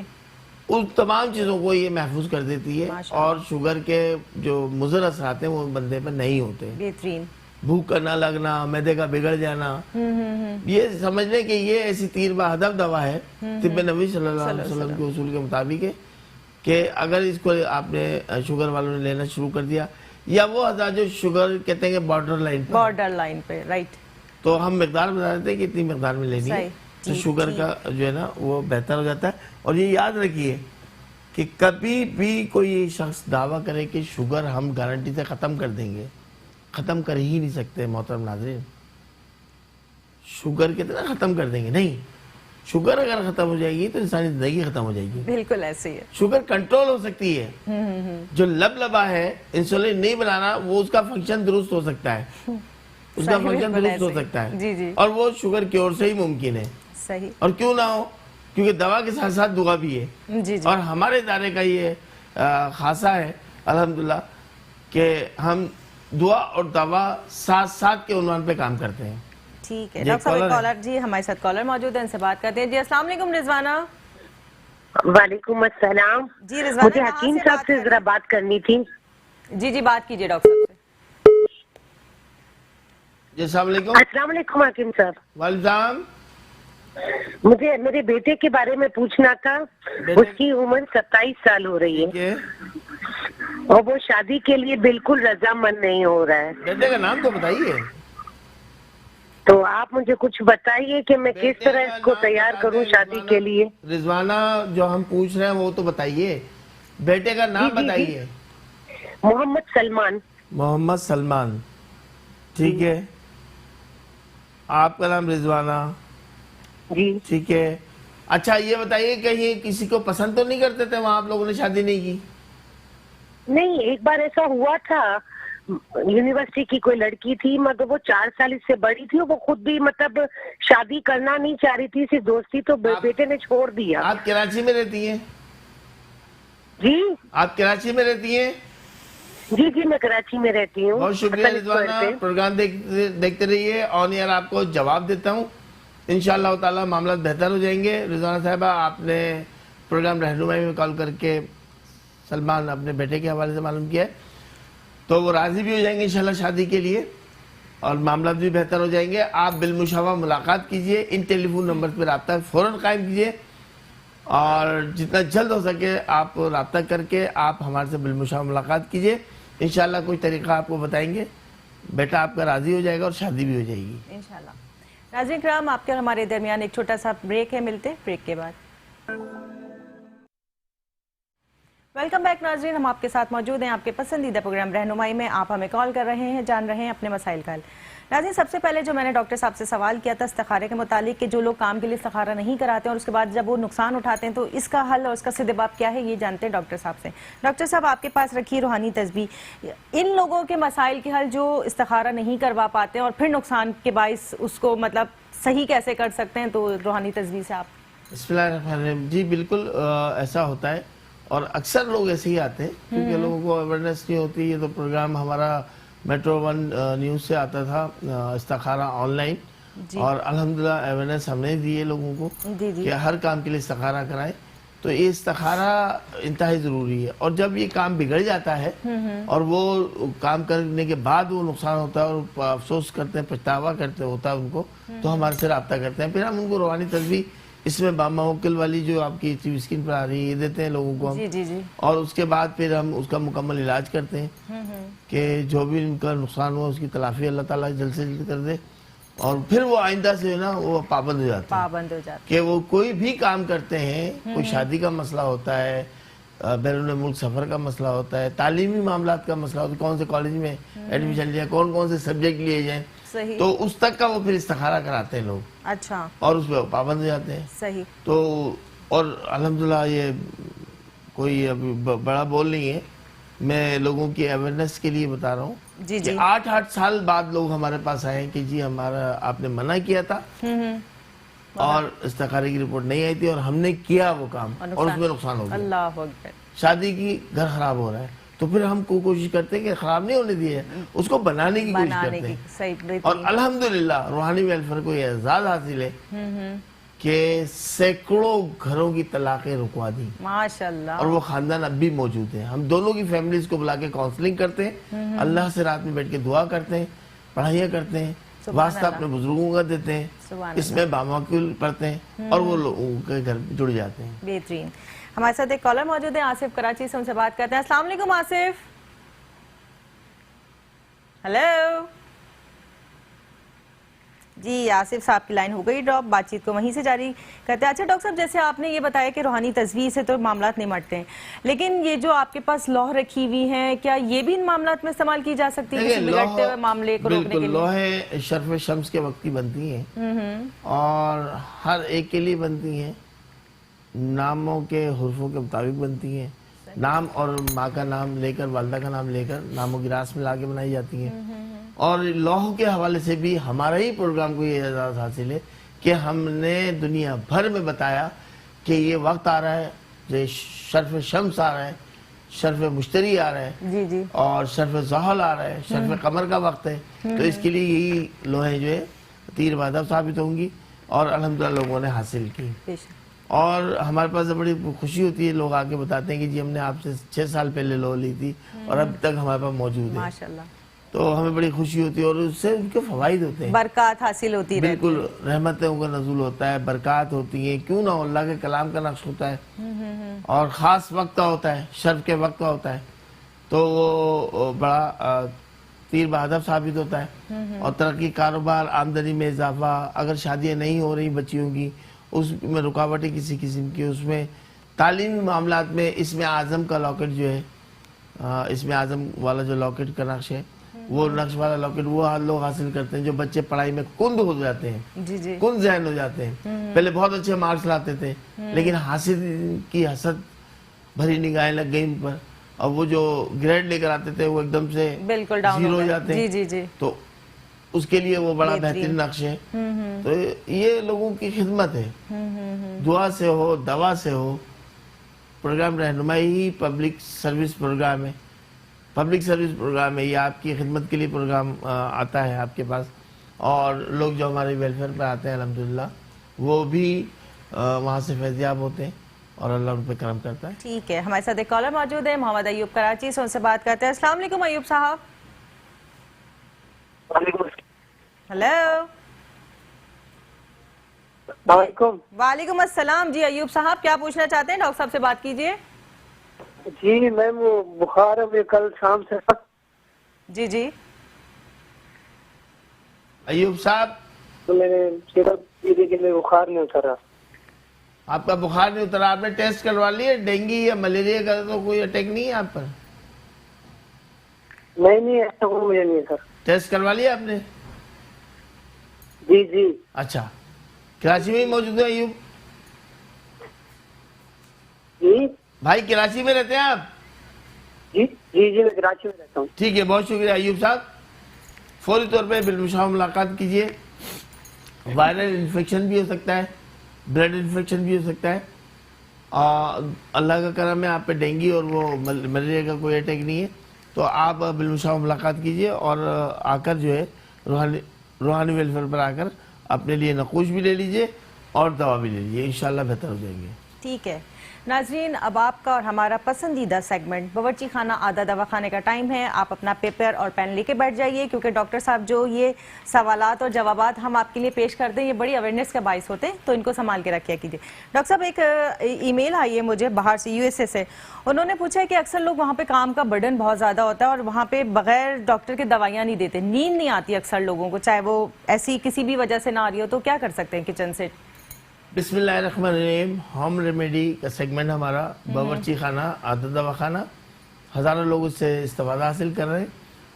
S2: ان تمام چیزوں کو یہ محفوظ کر دیتی ہے اور شوگر کے جو مضر اثرات ہیں وہ بندے پر نہیں ہوتے.
S1: بہترین.
S2: بھوک کا نہ لگنا، معدے کا بگڑ جانا، یہ سمجھ لیں کہ یہ ایسی تیر بہدف دوا ہے طب نبوی صلی اللہ علیہ وسلم کے اصول کے مطابق ہے کہ اگر اس کو آپ نے شوگر والوں نے لینا شروع کر دیا، یا وہ حضرات جو شوگر کہتے ہیں کہ بارڈر لائن پہ،
S1: رائٹ،
S2: تو ہم مقدار بتا دیتے ہیں کہ اتنی مقدار میں لینی ہے تو شوگر کا جو ہے نا وہ بہتر ہو جاتا ہے. اور یہ یاد رکھیے کہ کبھی بھی کوئی شخص دعویٰ کرے کہ شوگر ہم گارنٹی سے ختم کر دیں گے، ختم کر ہی نہیں سکتے محترم ناظرین. شوگر کتنا ختم کر دیں گے؟ نہیں. شوگر اگر ختم ہو جائے گی تو انسانی زندگی ختم ہو جائے گی.
S1: بالکل ایسے ہی ہے.
S2: شوگر کنٹرول ہو سکتی ہے. جو لبا ہے انسولین نہیں بنانا، وہ اس کا فنکشن درست ہو سکتا ہے، اس کا فنکشن درست ہو سکتا ہے.
S1: جی جی.
S2: اور وہ شوگر کیور سے ہی ممکن ہے.
S1: صحیح.
S2: اور کیوں نہ ہو، کیونکہ دوا کے ساتھ ساتھ دعا بھی ہے.
S1: جی جی.
S2: اور ہمارے ادارے کا یہ خاصہ ہے الحمدللہ کہ ہم دعا اور دوا ساتھ ساتھ کے عنوان پہ کام کرتے ہیں.
S1: ٹھیک ہے. ڈاکٹر صاحب کالر جی ہمارے ساتھ کالر موجود ہے، ان سے بات کرتے ہیں. جی السلام علیکم رضوانہ.
S6: وعلیکم السلام.
S1: جی رضوانہ
S6: مجھے حکیم صاحب سے ذرا بات کرنی تھی.
S1: جی جی بات کیجیے ڈاکٹر صاحب سے.
S2: جی السلام علیکم.
S6: السلام علیکم حکیم صاحب.
S2: وعلیکم السلام.
S6: مجھے میرے بیٹے کے بارے میں پوچھنا تھا. اس کی عمر 27 سال ہو رہی ہے اور وہ شادی کے لیے بالکل رضامند نہیں ہو رہا ہے.
S2: بیٹے کا نام تو بتائیے.
S6: تو آپ مجھے کچھ بتائیے کہ میں کس طرح اس کو تیار کروں شادی کے لیے.
S2: رضوانہ جو ہم پوچھ رہے ہیں وہ تو بتائیے، بیٹے کا نام بتائیے.
S6: محمد سلمان.
S2: محمد سلمان. ٹھیک ہے. آپ کا نام رضوانہ.
S6: جی
S2: ٹھیک ہے. اچھا یہ بتائیے کہیں کسی کو پسند تو نہیں کرتے تھے وہاں آپ لوگوں نے شادی نہیں کی؟
S6: نہیں، ایک بار ایسا ہوا تھا. یونیورسٹی کی کوئی لڑکی تھی مگر وہ 4 سال اس سے بڑی تھی. وہ خود بھی مطلب شادی کرنا نہیں چاہ رہی تھی، صرف دوستی. تو بیٹے نے چھوڑ دیا.
S2: آپ کراچی میں رہتی ہیں؟
S6: جی
S2: آپ کراچی میں رہتی ہیں؟
S6: جی جی میں کراچی میں رہتی ہوں.
S2: بہت شکریہ رضوانہ. پروگرام دیکھتے رہیے. آن ایئر آپ کو جواب دیتا ہوں. انشاءاللہ تعالی معاملات بہتر ہو جائیں گے. رضوانہ صاحبہ آپ نے پروگرام رہنمائی میں کال کر کے سلمان اپنے بیٹے کے حوالے سے معلوم کیا ہے، تو وہ راضی بھی ہو جائیں گے انشاءاللہ شادی کے لیے اور معاملات بھی بہتر ہو جائیں گے. آپ بالمشافہ ملاقات کیجئے. ان ٹیلی فون نمبر پہ رابطہ فوراً قائم کیجئے اور جتنا جلد ہو سکے آپ رابطہ کر کے آپ ہمارے سے بالمشافہ ملاقات کیجئے. انشاءاللہ کوئی طریقہ آپ کو بتائیں گے. بیٹا آپ کا راضی ہو جائے گا اور شادی بھی ہو جائے گی
S1: انشاءاللہ. ناظرین کرام آپ کے اور ہمارے درمیان ایک چھوٹا سا بریک ہے، ملتے بریک کے بعد. ویلکم بیک ناظرین. ہم آپ کے ساتھ موجود ہیں آپ کے پسندیدہ پروگرام رہنمائی میں. آپ ہمیں کال کر رہے ہیں، جان رہے ہیں اپنے مسائل کا حل. ناظرین سب سے پہلے جو میں نے ڈاکٹر صاحب سے سوال کیا تھا استخارے کے متعلق کہ جو لوگ کام کے لیے استخارہ نہیں کراتے ہیں اور اس کے بعد جب وہ نقصان اٹھاتے ہیں تو اس کا حل اور اس کا سدباب کیا ہے، یہ جانتے ہیں ڈاکٹر صاحب سے. ڈاکٹر صاحب آپ کے پاس رکھی روحانی تسبیح. ان لوگوں کے مسائل کے حل جو استخارہ نہیں کروا پاتے ہیں اور پھر نقصان کے باعث اس کو مطلب صحیح کیسے کر سکتے ہیں، تو روحانی تسبیح سے آپ.
S2: بسم اللہ الرحمن الرحیم. جی بالکل ایسا ہوتا ہے اور اکثر لوگ ایسے ہی آتے ہیں کیونکہ لوگوں کو اویئرنیس نہیں ہوتی. یہ تو پروگرام ہمارا میٹرو 1 نیوز سے آتا تھا استخارہ آن لائن اور الحمدللہ اویئرنیس ہم نے دی ہے لوگوں کو کہ ہر کام کے لیے استخارہ کرائیں. تو یہ استخارہ انتہائی ضروری ہے. اور جب یہ کام بگڑ جاتا ہے اور وہ کام کرنے کے بعد وہ نقصان ہوتا ہے اور افسوس کرتے ہیں، پچھتاوا کرتے ہوتا ہے ان کو، تو ہمارے سے رابطہ کرتے ہیں. پھر ہم ان کو روحانی تسبیح اس میں موکل والی جو آپ کی ٹی وی اسکرین پر آ رہی ہے یہ دیتے ہیں لوگوں کو ہم. اور اس کے بعد پھر ہم اس کا مکمل علاج کرتے ہیں کہ جو بھی ان کا نقصان ہوا اس کی تلافی اللہ تعالیٰ جلد سے جلد کر دے اور پھر وہ آئندہ سے نا وہ پابند ہو جاتے ہیں کہ وہ کوئی بھی کام کرتے ہیں. کوئی شادی کا مسئلہ ہوتا ہے، بیرون ملک سفر کا مسئلہ ہوتا ہے، تعلیمی معاملات کا مسئلہ ہوتا ہے، کون سے کالج میں ایڈمیشن لیا، کون سے سبجیکٹ لیے جائیں، تو اس تک کا وہ پھر استخارہ کراتے ہیں لوگ.
S1: اچھا. اور
S2: اس پہ پابند ہو جاتے ہیں.
S1: صحیح.
S2: تو اور الحمدللہ یہ کوئی ابھی بڑا بول نہیں ہے، میں لوگوں کی اویئرنیس کے لیے بتا رہا ہوں.
S1: جی جی.
S2: 8 سال بعد لوگ ہمارے پاس آئے ہیں کہ جی ہمارا آپ نے منع کیا تھا اور استخارے کی رپورٹ نہیں آئی تھی اور ہم نے کیا وہ کام اور اس میں نقصان ہو گیا.
S1: اللہ اکبر.
S2: شادی کی گھر خراب ہو رہا ہے تو پھر ہم کو کوشش کرتے ہیں کہ خراب نہیں ہونے دیے، اس کو بنانے کی کوشش کرتے ہیں. اور الحمدللہ روحانی ویلفیئر کو یہ اعزاز حاصل ہے کہ سینکڑوں گھروں کی طلاقیں رکوا دی
S1: ماشاءاللہ. اور
S2: وہ خاندان اب بھی موجود ہیں. ہم دونوں کی فیملیز کو بلا کے کاؤنسلنگ کرتے ہیں، اللہ سے رات میں بیٹھ کے دعا کرتے ہیں، پڑھائیاں کرتے ہیں، واسطہ اپنے بزرگوں کا دیتے ہیں، اس میں باموکل پڑھتے ہیں اور وہ لوگوں کے گھر جڑ جاتے ہیں.
S1: بہترین. ہمارے ساتھ ایک کالر موجود ہے آصف کراچی سے، ان سے بات کرتے ہیں. السلام علیکم آصف. ہیلو جی آصف صاحب کی لائن ہو گئی ڈراپ، بات چیت کو وہیں سے جاری کرتے ہیں۔ اچھا ڈاکٹر صاحب، جیسے آپ نے یہ بتایا کہ روحانی تجویز سے تو معاملات نہیں مٹتے ہیں، لیکن یہ جو آپ کے پاس لوح رکھی ہوئی ہیں، کیا یہ بھی ان معاملات میں استعمال کی جا سکتی ہے کسی بگڑتے ہوئے معاملے کو روکنے کے
S2: بالکل،
S1: لیے؟
S2: لوحیں شرف شمس کے وقت کی بنتی ہیں اور ہر ایک کے لیے بنتی ہیں، ناموں کے حروفوں کے مطابق بنتی ہیں، نام اور ماں کا نام لے کر، والدہ کا نام لے کر ناموں کی راس میں لا کے بنائی جاتی ہیں۔ اور لوحوں کے حوالے سے بھی ہمارا ہی پروگرام کو یہ اعزاز حاصل ہے کہ ہم نے دنیا بھر میں بتایا کہ یہ وقت آ رہا ہے، یہ شرف شمس آ رہا ہے، شرف مشتری آ رہا ہے،
S1: جی جی،
S2: اور شرف زحل آ رہا ہے، شرف قمر کا وقت ہے، تو اس کے لیے یہی لوحیں جو ہے تیر بہادر ثابت ہوں گی، اور الحمدللہ لوگوں نے حاصل کی۔
S1: بے شک۔
S2: اور ہمارے پاس بڑی خوشی ہوتی ہے، لوگ آ کے بتاتے ہیں کہ جی ہم نے آپ سے 6 سال پہلے لوح لی تھی اور اب تک ہمارے پاس موجود ہے،
S1: ماشاءاللہ،
S2: تو ہمیں بڑی خوشی ہوتی ہے، اور اس سے ان کے فوائد ہوتے ہیں،
S1: برکات حاصل ہوتی رہتی
S2: بالکل رحمتوں کا نزول ہوتا ہے، برکات ہوتی ہیں، کیوں نہ ہو، اللہ کے کلام کا نقش ہوتا ہے اور خاص وقت کا ہوتا ہے، شرف کے وقت کا ہوتا ہے، تو وہ بڑا تیر بہادر ثابت ہوتا ہے۔ اور ترقی، کاروبار، آمدنی میں اضافہ، اگر شادیاں نہیں ہو رہی بچیوں کی، اس میں رکاوٹیں کسی قسم کی، اس میں تعلیمی معاملات میں اسم اعظم کا لاکٹ جو ہے، اسم اعظم والا جو لاکٹ کا نقش ہے، وہ نقش والا لاکٹ وہ لوگ حاصل کرتے ہیں جو بچے پڑھائی میں کند ہو جاتے ہیں،
S1: جی جی،
S2: کند ذہن ہو جاتے ہیں، پہلے بہت اچھے مارکس لاتے تھے لیکن حاسد کی حسد بھری نگاہیں لگ گئی ان پر، اور وہ جو گریڈ لے کر آتے تھے وہ ایک دم سے
S1: بالکل ڈاؤن
S2: زیرو ہو
S1: گئے۔
S2: جاتے
S1: جی
S2: ہیں،
S1: جی جی،
S2: تو اس کے لیے وہ بڑا بہترین نقش ہے۔ تو یہ لوگوں کی خدمت ہے، دعا سے ہو، دوا سے ہو، پروگرام رہنمائی ہی پبلک سروس پروگرام ہے، پبلک سروس پروگرام ہے، یہ آپ کی خدمت کے لیے پروگرام آتا ہے آپ کے پاس، اور لوگ جو ہمارے ویلفیئر پر آتے ہیں الحمدللہ وہ بھی وہاں سے فیضیاب ہوتے ہیں اور اللہ ان پہ کرم کرتا ہے۔
S1: ٹھیک ہے، ہمارے ساتھ ایک کالر موجود ہے، محمد ایوب کراچی سے، ان سے بات کرتے ہیں۔ السلام علیکم ایوب صاحب۔
S5: وعلیکم
S1: ہیلو،
S5: السلام۔
S1: وعلیکم السلام۔ جی ایوب صاحب، کیا پوچھنا چاہتے ہیں؟ ڈاکٹر صاحب سے بات کیجئے۔
S5: جی میم، وہ بخار ہے مجھے کل شام سے۔
S1: جی جی،
S2: ایوب صاحب،
S5: تو میں نے سیرپ پی لی کہ میرے بخار نہیں اترا۔
S2: آپ کا بخار نہیں اترا، آپ نے ٹیسٹ کروا لیا؟ ڈینگی یا ملیریا کا تو کوئی اٹیک نہیں ہے آپ پر؟
S5: نہیں ایسا کوئی مجھے نہیں ہے سر۔
S2: ٹیسٹ کروا لیا آپ نے؟
S5: جی جی
S2: اچھا، کراچی میں ہی موجود ہے ایوب
S5: جی
S2: بھائی؟ کراچی میں رہتے ہیں آپ؟
S5: جی جی جی میں کراچی میں رہتا ہوں۔
S2: ٹھیک ہے، بہت شکریہ ایوب صاحب، فوری طور پہ بالمشافہ ملاقات کیجئے۔ وائرل انفیکشن بھی ہو سکتا ہے، بلڈ انفیکشن بھی ہو سکتا ہے، اللہ کا کرم ہے آپ پہ ڈینگی اور وہ ملیریا کا کوئی اٹیک نہیں ہے، تو آپ بالمشافہ ملاقات کیجئے اور آ کر جو ہے روحانی ویلفیئر پر آ کر اپنے لیے نقوش بھی لے لیجئے اور دوا بھی لے لیجئے، انشاءاللہ بہتر ہو جائیں گے۔
S1: ٹھیک ہے ناظرین، اب آپ کا اور ہمارا پسندیدہ سیگمنٹ باورچی خانہ آدھا دوا خانے کا ٹائم ہے۔ آپ اپنا پیپر اور پین لے کے بیٹھ جائیے، کیونکہ ڈاکٹر صاحب جو یہ سوالات اور جوابات ہم آپ کے لیے پیش کرتے ہیں یہ بڑی اویئرنیس کا باعث ہوتے ہیں، تو ان کو سنبھال کے رکھیا کیجیے۔ ڈاکٹر صاحب، ایک ای میل آئی ہے مجھے باہر سے، یو ایس اے سے، انہوں نے پوچھا ہے کہ اکثر لوگ وہاں پہ کام کا برڈن بہت زیادہ ہوتا ہے اور وہاں پہ بغیر ڈاکٹر کے دوائیاں نہیں دیتے، نیند نہیں آتی اکثر لوگوں کو، چاہے وہ ایسی کسی بھی وجہ سے نہ آ رہی ہو، تو کیا کر سکتے ہیں کچن سے؟
S2: بسم اللہ الرحمن الرحیم، ہوم ریمیڈی کا سیگمنٹ ہمارا، باورچی خانہ آدھا دوا خانہ، ہزاروں لوگ اس سے استفادہ حاصل کر رہے ہیں۔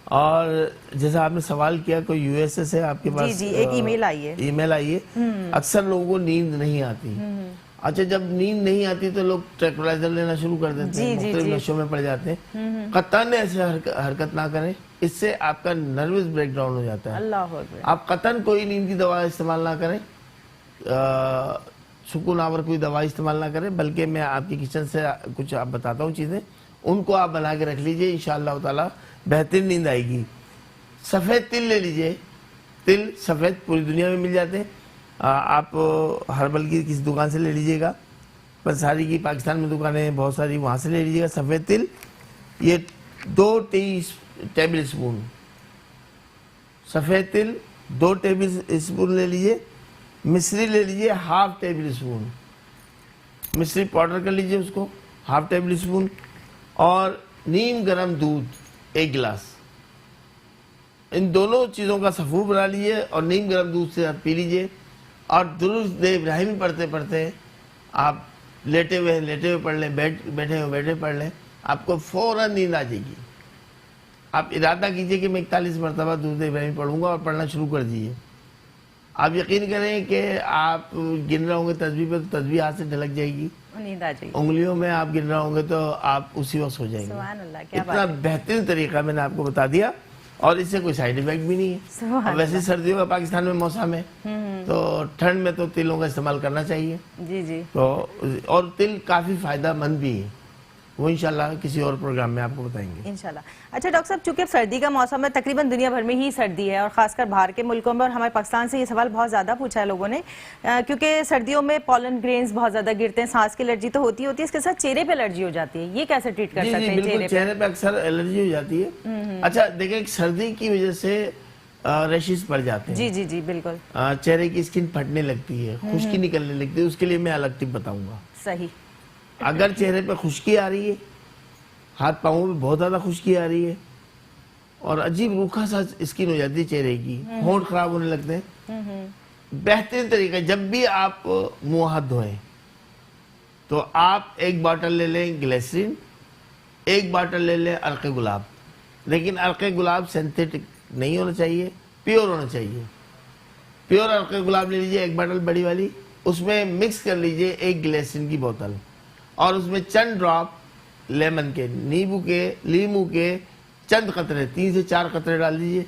S2: اور جیسا آپ نے سوال کیا، کوئی یو ایس اے سے آپ کے پاس
S1: جی ایک ای میل آئی ہے،
S2: ای میل آئی ہے، اکثر لوگوں کو نیند نہیں آتی۔ اچھا، جب نیند نہیں آتی تو لوگ ٹرینکولائزر لینا شروع کر دیتے ہیں، مختلف نشوں میں پڑ جاتے ہیں۔ قطعاً ایسے حرکت نہ کریں، اس سے آپ کا نروس بریک ڈاؤن ہو جاتا ہے۔
S1: اللہ اکبر۔
S2: آپ قطعاً کوئی نیند کی دوا استعمال نہ کریں، سکون آور کوئی دوا استعمال نہ کریں، بلکہ میں آپ کی کچن سے کچھ آپ بتاتا ہوں چیزیں، ان کو آپ بنا کے رکھ لیجئے، انشاءاللہ تعالی بہترین نیند آئے گی۔ سفید تل لے لیجئے، تل سفید پوری دنیا میں مل جاتے ہیں، آپ ہربل کی کسی دکان سے لے لیجئے گا، پنساری کی پاکستان میں دکانیں ہیں بہت ساری، وہاں سے لے لیجئے گا سفید تل، یہ 2 ٹیبل اسپون سفید تل، 2 ٹیبل اسپون لے لیجئے۔ مصری لے لیجئے 1/2 ٹیبل اسپون، مصری پاؤڈر کر لیجئے اس کو 1/2 ٹیبل اسپون، اور نیم گرم دودھ 1 گلاس، ان دونوں چیزوں کا سفور بنا لیجئے اور نیم گرم دودھ سے آپ پی لیجئے، اور درود ابراہیمی پڑھتے پڑھتے آپ لیٹے ہوئے پڑھ لیں، بیٹھے ہوئے پڑھ لیں، آپ کو فوراً نیند آ جائے گی۔ آپ ارادہ کیجئے کہ میں 41 مرتبہ درود ابراہیمی پڑھوں گا اور پڑھنا شروع کر دیجئے۔ آپ یقین کریں کہ آپ گن رہے ہوں گے تسبیح پہ تو تسبیح ہاتھ سے ڈھلک جائے گی،
S1: نیند آ جائے گی،
S2: انگلیوں میں آپ گن رہے ہوں گے تو آپ اسی وقت سو جائیں گے۔
S1: سبحان اللہ، کیا بات
S2: اتنا بہترین طریقہ میں نے آپ کو بتا دیا، اور اس سے کوئی سائیڈ ایفیکٹ بھی نہیں ہے۔
S1: سبحان
S2: اور ویسے سردیوں کا پاکستان میں موسم ہے تو ٹھنڈ میں تو تلوں کا استعمال کرنا چاہیے،
S1: جی جی
S2: تو اور تل کافی فائدہ مند بھی ہے، وہ انشاءاللہ کسی اور پروگرام میں آپ کو بتائیں گے
S1: انشاءاللہ۔ اچھا ڈاکٹر صاحب، چونکہ اب سردی کا موسم ہے، تقریباً دنیا بھر میں ہی سردی ہے، اور خاص کر باہر کے ملکوں میں، اور ہمارے پاکستان سے یہ سوال بہت زیادہ پوچھا ہے لوگوں نے، کیونکہ سردیوں میں پولن گرینز بہت زیادہ گرتے ہیں، سانس کی الرجی تو ہوتی ہے، اس کے ساتھ چہرے پہ الرجی ہو جاتی ہے، یہ کیسے ٹریٹ کر سکتے ہیں
S2: بالکل، چہرے پہ اکثر الرجی ہو جاتی ہے۔ اچھا دیکھیں، سردی کی وجہ سے ریشز پڑ جاتے ہیں،
S1: جی جی جی بالکل
S2: چہرے کی اسکن پھٹنے لگتی ہے، خشکی نکلنے لگتی ہے، اس کے لیے میں الگ ٹپ بتاؤں گا۔
S1: صحیح۔
S2: اگر چہرے پہ خشکی آ رہی ہے، ہاتھ پاؤں میں بہت زیادہ خشکی آ رہی ہے، اور عجیب روکھا سا اسکن ہو جاتی ہے چہرے کی، ہونٹ خراب ہونے لگتے ہیں، بہترین طریقہ، جب بھی آپ منہ ہاتھ دھوئیں تو آپ ایک باٹل لے لیں گلیسرین، ایک باٹل لے لیں عرق گلاب، لیکن عرق گلاب سینتھیٹک نہیں ہونا چاہیے، پیور ہونا چاہیے۔ پیور عرق گلاب لے لیجئے ایک باٹل بڑی والی، اس میں مکس کر لیجئے ایک گلیسرین کی بوتل، اور اس میں چند ڈراپ لیمن کے، لیمو کے چند قطرے، 3 سے 4 قطرے ڈال دیجئے،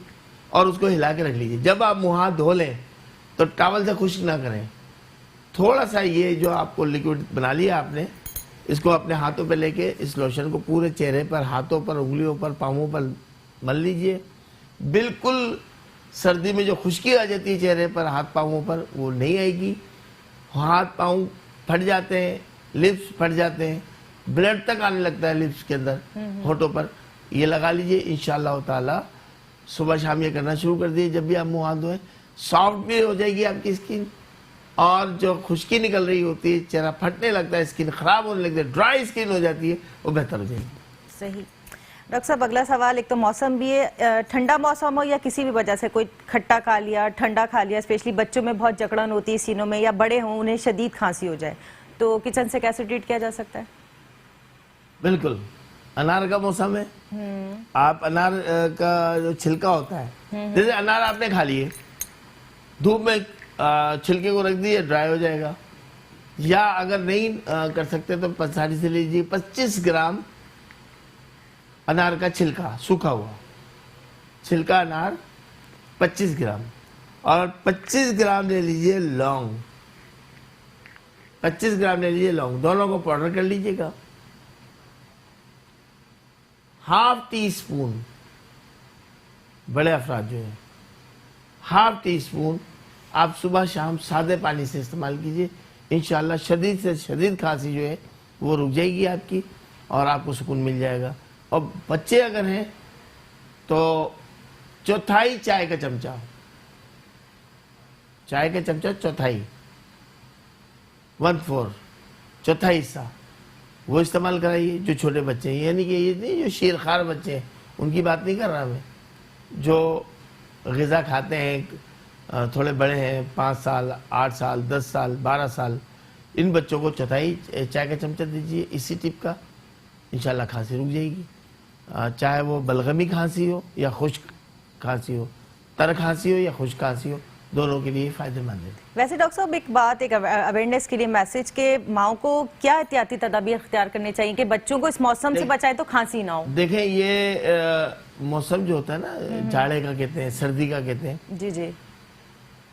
S2: اور اس کو ہلا کے رکھ لیجئے۔ جب آپ منہ ہاتھ دھو لیں تو ٹاول سے خشک نہ کریں، تھوڑا سا یہ جو آپ کو لیکوڈ بنا لیا آپ نے، اس کو اپنے ہاتھوں پہ لے کے اس لوشن کو پورے چہرے پر، ہاتھوں پر، انگلیوں پر، پاؤں پر مل لیجئے۔ بالکل سردی میں جو خشکی آ جاتی ہے چہرے پر، ہاتھ پاؤں پر، وہ نہیں آئے گی۔ ہاتھ پاؤں پھٹ جاتے ہیں، لپس پھٹ جاتے ہیں، بلڈ تک آنے لگتا ہے لپس کے اندر، ہونٹوں پر، یہ لگا لیجئے انشاءاللہ تعالی۔ صبح شام یہ کرنا شروع کر دیجئے، جب بھی آپ منہ ہاتھ دھوئیں، سافٹ بھی ہو جائے گی آپ کی اسکن، اور جو خشکی نکل رہی ہوتی ہے، چہرہ پھٹنے لگتا ہے، اسکن خراب ہونے لگتا ہے، ڈرائی اسکن ہو جاتی ہے، وہ بہتر ہو جائے گی۔
S1: صحیح۔ ڈاکٹر صاحب اگلا سوال، ایک تو موسم بھی ہے، ٹھنڈا موسم ہو یا کسی بھی وجہ سے کوئی کھٹا کھا لیا، ٹھنڈا کھا لیا، اسپیشلی بچوں میں بہت جکڑن ہوتی ہے سینوں میں، یا بڑے ہوں انہیں شدید کھانسی ہو جائے، تو کچن سے کیسے ٹریٹ کیا جا سکتا ہے؟
S2: بالکل، انار کا موسم ہے، آپ انار کا جو چھلکا ہوتا ہے، جیسے انار آپ نے کھا لیے، دھوپ میں چھلکے کو رکھ دیے، ڈرائی ہو جائے گا، یا اگر نہیں کر سکتے تو پساری سے لیجیے 25 گرام انار کا چھلکا، سوکھا ہوا چھلکا انار 25 گرام، اور 25 گرام لے لیجیے لونگ، 25 گرام لے لیجیے لونگ، دونوں کو پاؤڈر کر لیجیے گا۔ ہاف ٹی اسپون، بڑے افراد جو ہیں، ہاف ٹی اسپون آپ صبح شام سادے پانی سے استعمال کیجئے، انشاءاللہ شدید سے شدید کھانسی جو ہے وہ رک جائے گی آپ کی، اور آپ کو سکون مل جائے گا۔ اور بچے اگر ہیں تو چوتھائی چائے کا چمچہ، چائے کا چمچہ چوتھائی، 1/4 چوتھائی حصہ وہ استعمال کرائیے۔ جو چھوٹے بچے ہیں، یعنی کہ یہ نہیں جو شیرخوار بچے ہیں، ان کی بات نہیں کر رہا میں، جو غذا کھاتے ہیں، تھوڑے بڑے ہیں، 5 سال، 8 سال، 10 سال، 12 سال، ان بچوں کو چوتھائی چائے کا چمچہ دیجیے اسی ٹپ کا، انشاءاللہ کھانسی رک جائے گی۔ چاہے وہ بلغمی کھانسی ہو یا خشک کھانسی ہو، تر کھانسی ہو یا خشک کھانسی ہو، دونوں کے لیے فائدہ مند ہے۔
S1: ویسے ڈاکٹر صاحب ایک بات، ایک اویئرنیس کے لیے میسج، کہ ماؤں کو کیا احتیاطی تدابیر اختیار کرنی چاہیے کہ بچوں کو اس موسم سے بچائے تو کھانسی نہ ہو؟
S2: دیکھیں، یہ موسم جو ہوتا ہے نا، جاڑے کا کہتے ہیں، سردی کا کہتے ہیں،
S1: جی جی،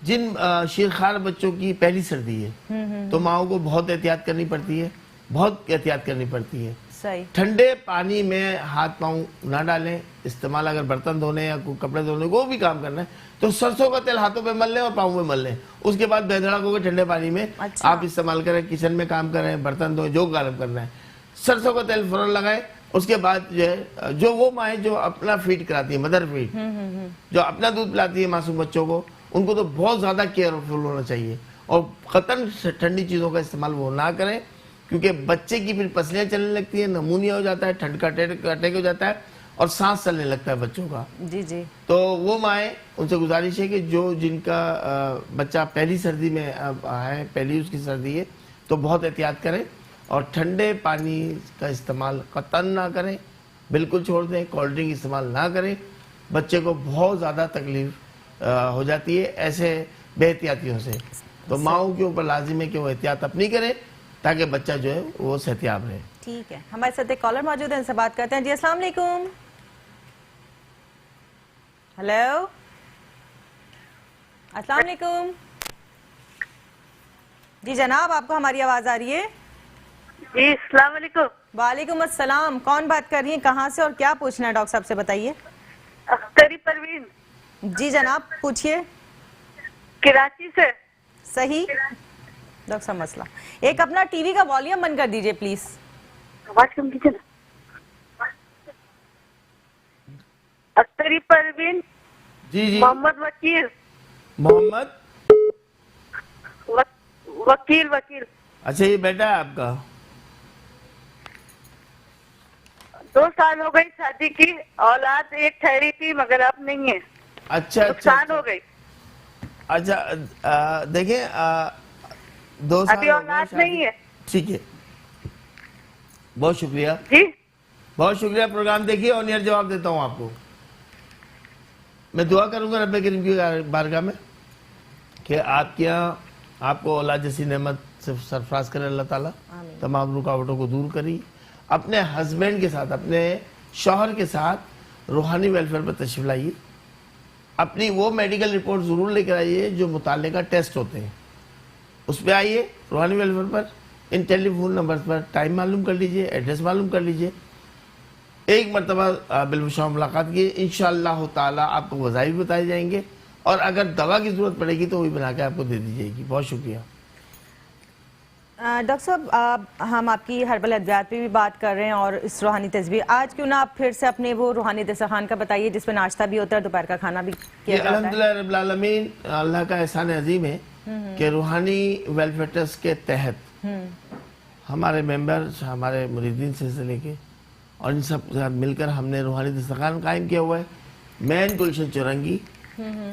S2: جن شیرخوار بچوں کی پہلی سردی ہے تو ماؤں کو بہت احتیاط کرنی پڑتی ہے، بہت احتیاط کرنی پڑتی ہے۔
S1: صحیح۔
S2: ٹھنڈے پانی میں ہاتھ پاؤں نہ ڈالیں، استعمال اگر برتن دھونے یا کپڑے دھونے کو بھی کام کرنا ہے تو سرسوں کا تیل ہاتھوں پہ مل لیں اور پاؤں پہ مل لیں، اس کے بعد بے دھڑک ہو کے ٹھنڈے پانی میں آپ استعمال کریں، کچن میں کام کریں، برتن دھویں، جو کام کرنا ہے، سرسوں کا تیل فوراً لگائیں۔ اس کے بعد جو ہے، جو وہ مائیں جو اپنا فیڈ کراتی ہے، مدر فیڈ، جو اپنا دودھ پلاتی ہے معصوم بچوں کو، ان کو تو بہت زیادہ کیئرفل ہونا چاہیے، اور قطعاً ٹھنڈی چیزوں کا استعمال وہ نہ کریں، کیونکہ بچے کی پھر پسلیاں چلنے لگتی ہیں، نمونیا ہو جاتا ہے، ٹھنڈ کا اٹیک ہو جاتا ہے، اور سانس چلنے لگتا ہے بچوں کا.
S1: جی جی.
S2: تو وہ مائیں ان سے گزارش ہے کہ جن کا بچہ پہلی سردی میں ہے، پہلی اس کی سردی ہے، تو بہت احتیاط کریں اور ٹھنڈے پانی کا استعمال قطعاً نہ کریں، بالکل چھوڑ دیں. کولڈ ڈرنک استعمال نہ کریں، بچے کو بہت زیادہ تکلیف ہو جاتی ہے ایسے بے احتیاطیوں سے. تو ماؤں کے اوپر لازم ہے کہ وہ احتیاط اپنی کریں تاکہ بچہ جو ہے وہ صحتیاب رہے.
S1: ٹھیک ہے، ہمارے ساتھ ایک کالر موجود ہے، ان سے بات کرتے ہیں. جی السلام علیکم. ہیلو، السلام علیکم. جی جناب، آپ کو ہماری آواز آ رہی ہے؟
S4: جی السلام علیکم.
S1: وعلیکم السلام. کون بات کر رہی ہیں، کہاں سے اور کیا پوچھنا ہے ڈاکٹر صاحب سے بتائیے.
S4: اختری پروین.
S1: جی جناب پوچھیے.
S4: کراچی سے.
S1: صحیح ڈاکٹر صاحب. مسئلہ ایک اپنا ٹی وی کا والیوم بند کر دیجئے پلیز.
S4: آواز کم کیجیے نا. اختری پروین.
S2: جی جی.
S4: محمد وکیل.
S2: محمد
S4: وکیل.
S2: اچھا، یہ بیٹا ہے آپ کا؟
S4: 2 سال ہو گئی شادی کی، اولاد ایک ٹھہری تھی مگر اب نہیں ہے.
S2: اچھا
S4: نقصان ہو گئی.
S2: اچھا دیکھیں 2 سال
S4: ابھی اولاد نہیں ہے.
S2: ٹھیک ہے، بہت شکریہ.
S4: جی
S2: بہت شکریہ. پروگرام دیکھیے، آن ایئر جواب دیتا ہوں آپ کو. میں دعا کروں گا رب کریم کی بارگاہ میں کہ آپ کے یہاں آپ کو اولاد جیسی نعمت سے سرفراز کرے اللہ تعالیٰ. تمام رکاوٹوں کو دور کری. اپنے ہسبینڈ کے ساتھ، اپنے شوہر کے ساتھ روحانی ویلفیئر پر تشریف لائیے. اپنی وہ میڈیکل رپورٹ ضرور لے کر آئیے جو متعلقہ ٹیسٹ ہوتے ہیں، اس پہ آئیے روحانی ویلفیئر پر. ان ٹیلی فون نمبر پر ٹائم معلوم کر لیجئے، ایڈریس معلوم کر لیجئے. ایک مرتبہ بالمشاور ملاقات کی، انشاءاللہ تعالیٰ آپ کو وظائف بتائے جائیں گے اور اگر دوا کی ضرورت پڑے گی تو وہی بنا کے آپ کو دے دی جائے گی. بہت شکریہ.
S1: ڈاکٹر صاحب، ہم آپ کی ہربل ادویات پہ بھی بات کر رہے ہیں اور اس روحانی تصویر، آج کیوں نہ آپ پھر سے اپنے وہ روحانی دسترخوان کا بتائیے جس پہ ناشتہ بھی ہوتا ہے، دوپہر کا کھانا بھی کیا جاتا ہے.
S2: الحمدللہ رب العالمین، اللہ کا احسان عظیم ہے کہ روحانی ویلفیئر ٹرسٹ کے تحت ہمارے ممبرز، ہمارے مریدین سے لے کے اور ان سب کے ساتھ مل کر ہم نے روحانی دسترخوان قائم کیا ہوا ہے. مین گلشن چورنگی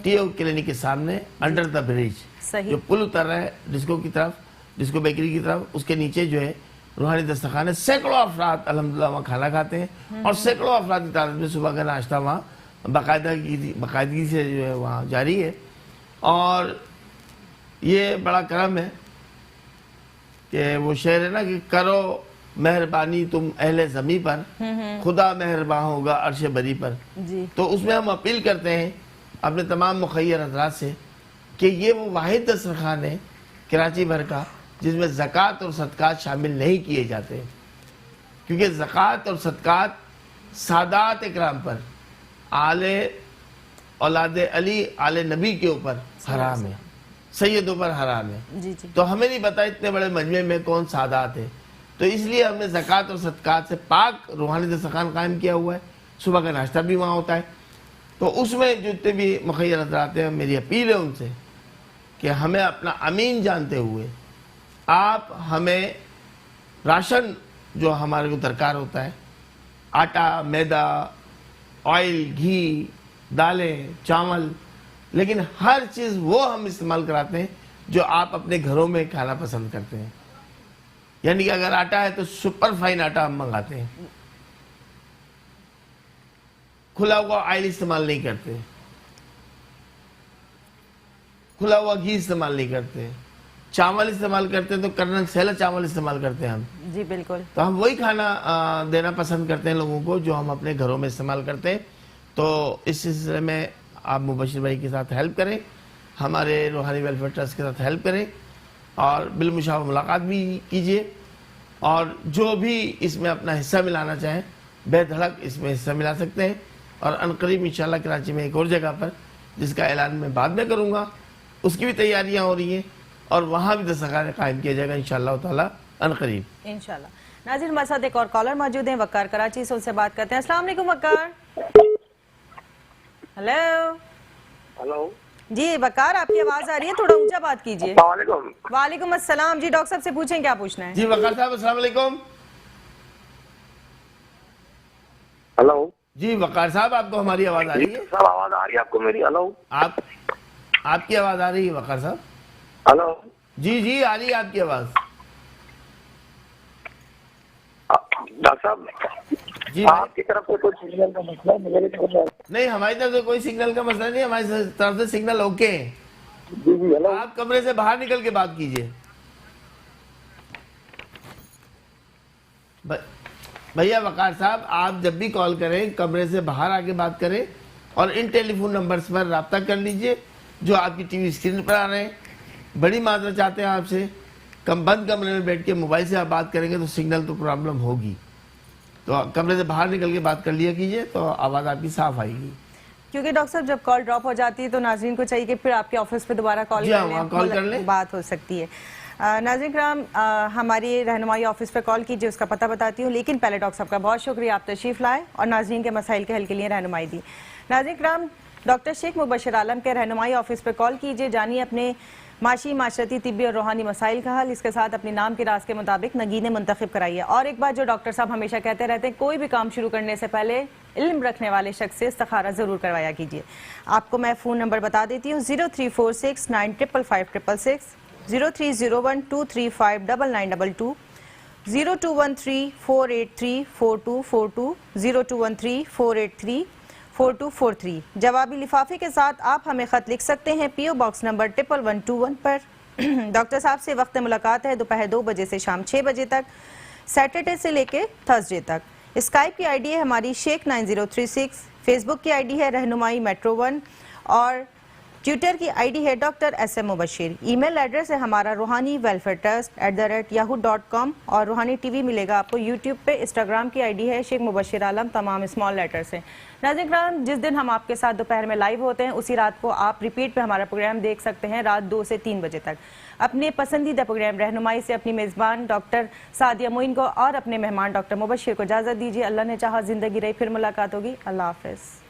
S2: ٹی او کلینک کے سامنے انڈر دا برج، جو پل اتر رہا ہے ڈسکو کی طرف، ڈسکو بیکری کی طرف، اس کے نیچے جو ہے روحانی دسترخوان ہے. سینکڑوں افراد الحمدللہ وہاں کھانا کھاتے ہیں اور سینکڑوں افراد کی تعداد میں صبح کا ناشتہ وہاں باقاعدگی سے جو ہے وہاں جاری ہے. اور یہ بڑا کرم ہے کہ وہ شعر ہے نا کہ کرو مہربانی تم اہل زمین پر، خدا مہربان ہوگا عرش بری پر. تو اس میں ہم اپیل کرتے ہیں اپنے تمام مخیر حضرات سے کہ یہ وہ واحد دسترخوان ہے کراچی بھر کا جس میں زکوٰۃ اور صدقات شامل نہیں کیے جاتے، کیونکہ زکوٰۃ اور صدقات سادات اکرام پر، آل اولاد علی، آل نبی کے اوپر حرام ہے، سیدوں پر حرام ہے. تو ہمیں نہیں پتا اتنے بڑے مجمع میں کون سادات ہے. تو اس لیے ہم نے زکوٰۃ اور صدقات سے پاک روحانی دسترخوان قائم کیا ہوا ہے. صبح کا ناشتہ بھی وہاں ہوتا ہے. تو اس میں جتنے بھی مخیر حضرات ہیں، میری اپیل ہے ان سے کہ ہمیں اپنا امین جانتے ہوئے آپ ہمیں راشن جو ہمارے کو درکار ہوتا ہے، آٹا، میدا، آئل، گھی، دالیں، چاول، لیکن ہر چیز وہ ہم استعمال کراتے ہیں جو آپ اپنے گھروں میں کھانا پسند کرتے ہیں. یعنی کہ اگر آٹا ہے تو سپر فائن آٹا ہم منگاتے ہیں، کھلا ہوا آئل استعمال نہیں کرتے، کھلا ہوا گھی استعمال نہیں کرتے. چاول استعمال کرتے ہیں تو کرنل سیلا چاول استعمال کرتے ہیں ہم.
S1: جی بالکل.
S2: تو ہم وہی کھانا دینا پسند کرتے ہیں لوگوں کو جو ہم اپنے گھروں میں استعمال کرتے ہیں. تو اس سلسلے میں آپ مبشر بھائی کے ساتھ ہیلپ کریں، ہمارے روحانی ویلفیئر ٹرسٹ کے ساتھ ہیلپ کریں اور بالمشاور ملاقات بھی کیجیے. اور جو بھی اس میں اپنا حصہ ملانا چاہیں بے دھڑک اس میں حصہ ملا سکتے ہیں. اور عنقریب انشاءاللہ کراچی میں ایک اور جگہ پر جس کا اعلان میں بعد میں کروں گا، اس کی بھی تیاریاں ہو رہی ہیں اور وہاں بھی دسترخوان قائم کیا جائے گا انشاءاللہ تعالی عنقریب.
S1: انشاءاللہ. ناظرین ہمارے ساتھ ایک اور کالر موجود ہیں، وقار کراچی سے، ان سے بات کرتے ہیں. السلام علیکم وقار. ہیلو.
S5: ہلو.
S1: جی وقار، آپ کی آواز آ رہی ہے، تھوڑا اونچا بات کیجیے.
S5: السلام علیکم.
S1: وعلیکم السلام. جی ڈاکٹر صاحب سے پوچھیں کیا پوچھنا ہے.
S2: جی وقار صاحب السلام علیکم.
S5: ہلو.
S2: جی وقار صاحب آپ کو ہماری آواز آ رہی ہے؟
S3: صاحب آواز آ رہی ہے آپ کو میری؟ ہلو
S2: آپ کی آواز آ رہی ہے وقار صاحب؟
S3: ہلو
S2: جی جی آ رہی ہے آپ کی آواز.
S3: ڈاکٹر صاحب
S2: جی
S3: آپ کی طرف سے کوئی سگنل کا مسئلہ میری طرف سے؟
S2: نہیں ہماری طرف سے کوئی سگنل کا مسئلہ نہیں، ہماری طرف سے سگنل اوکے ہیں.
S3: جی جی ہلو.
S2: آپ کمرے سے باہر نکل کے بات کیجئے. بھیا وقار صاحب آپ جب بھی کال کریں کمرے سے باہر آ کے بات کریں اور ان ٹیلی فون نمبرز پر رابطہ کر لیجئے جو آپ کی ٹی وی اسکرین پر آ رہے ہیں. بڑی معذرت چاہتے ہیں آپ سے، بند کمرے میں بیٹھ کے موبائل سے آپ بات کریں گے تو سگنل تو پرابلم ہوگی، تو کمرے سے باہر نکل کے بات کر لیا کیجئے تو آواز آپ کی صاف آئے گی.
S1: کیونکہ ڈاکٹر صاحب جب کال ڈراپ ہو جاتی ہے تو ناظرین کو چاہیے کہ پھر آپ کے آفس پہ دوبارہ کال کر لیں، بات ہو سکتی ہے. ناظرین کرام ہماری رہنمائی آفس پہ کال کیجیے، اس کا پتہ بتاتی ہوں، لیکن پہلے ڈاکٹر صاحب کا بہت شکریہ آپ تشریف لائے اور ناظرین کے مسائل کے حل کے لیے رہنمائی دی. ناظرین کرام ڈاکٹر شیخ مبشر عالم کے رہنمائی آفس پہ کال کیجیے، جانیے اپنے معاشی، معاشرتی، طبی اور روحانی مسائل کا حل. اس کے ساتھ اپنے نام کے راز کے مطابق نگینیں منتخب کرائیے. اور ایک بات جو ڈاکٹر صاحب ہمیشہ کہتے رہتے ہیں، کوئی بھی کام شروع کرنے سے پہلے علم رکھنے والے شخص سے استخارہ ضرور کروایا کیجیے. آپ کو میں فون نمبر بتا دیتی ہوں 0346955566 0301235992 0213-483-4242 0213-483-4243. جوابی لفافے کے ساتھ آپ ہمیں خط لکھ سکتے ہیں پی او باکس نمبر 11121 پر. ڈاکٹر صاحب سے وقت ملاقات ہے دوپہر 2 بجے سے شام 6 بجے تک، سیٹرڈے سے لے کے تھرسڈے تک. اسکائپ کی آئی ڈی ہے ہماری شیخ 9036، فیس بک کی آئی ڈی ہے رہنمائی میٹرو 1 اور ٹویٹر کی آئی ڈی ہے ڈاکٹر ایس ایم مبشر. ای میل ایڈریس ہے ہمارا روحانی ویلفیئر ٹرسٹ@yahoo.com اور روحانی ٹی وی ملے گا آپ کو یوٹیوب پہ. انسٹاگرام کی آئی ڈی ہے شیخ مبشر عالم، تمام اسمال لیٹر سے. ناظرین کرام جس دن ہم آپ کے ساتھ دوپہر میں لائیو ہوتے ہیں اسی رات کو آپ ریپیٹ پہ ہمارا پروگرام دیکھ سکتے ہیں رات 2 سے 3 بجے تک. اپنے پسندیدہ پروگرام رہنمائی سے اپنی میزبان ڈاکٹر سعدیہ معین کو اور اپنے مہمان ڈاکٹر مبشر کو اجازت دیجیے. اللہ نے چاہا زندگی رہی پھر ملاقات ہوگی. اللہ حافظ.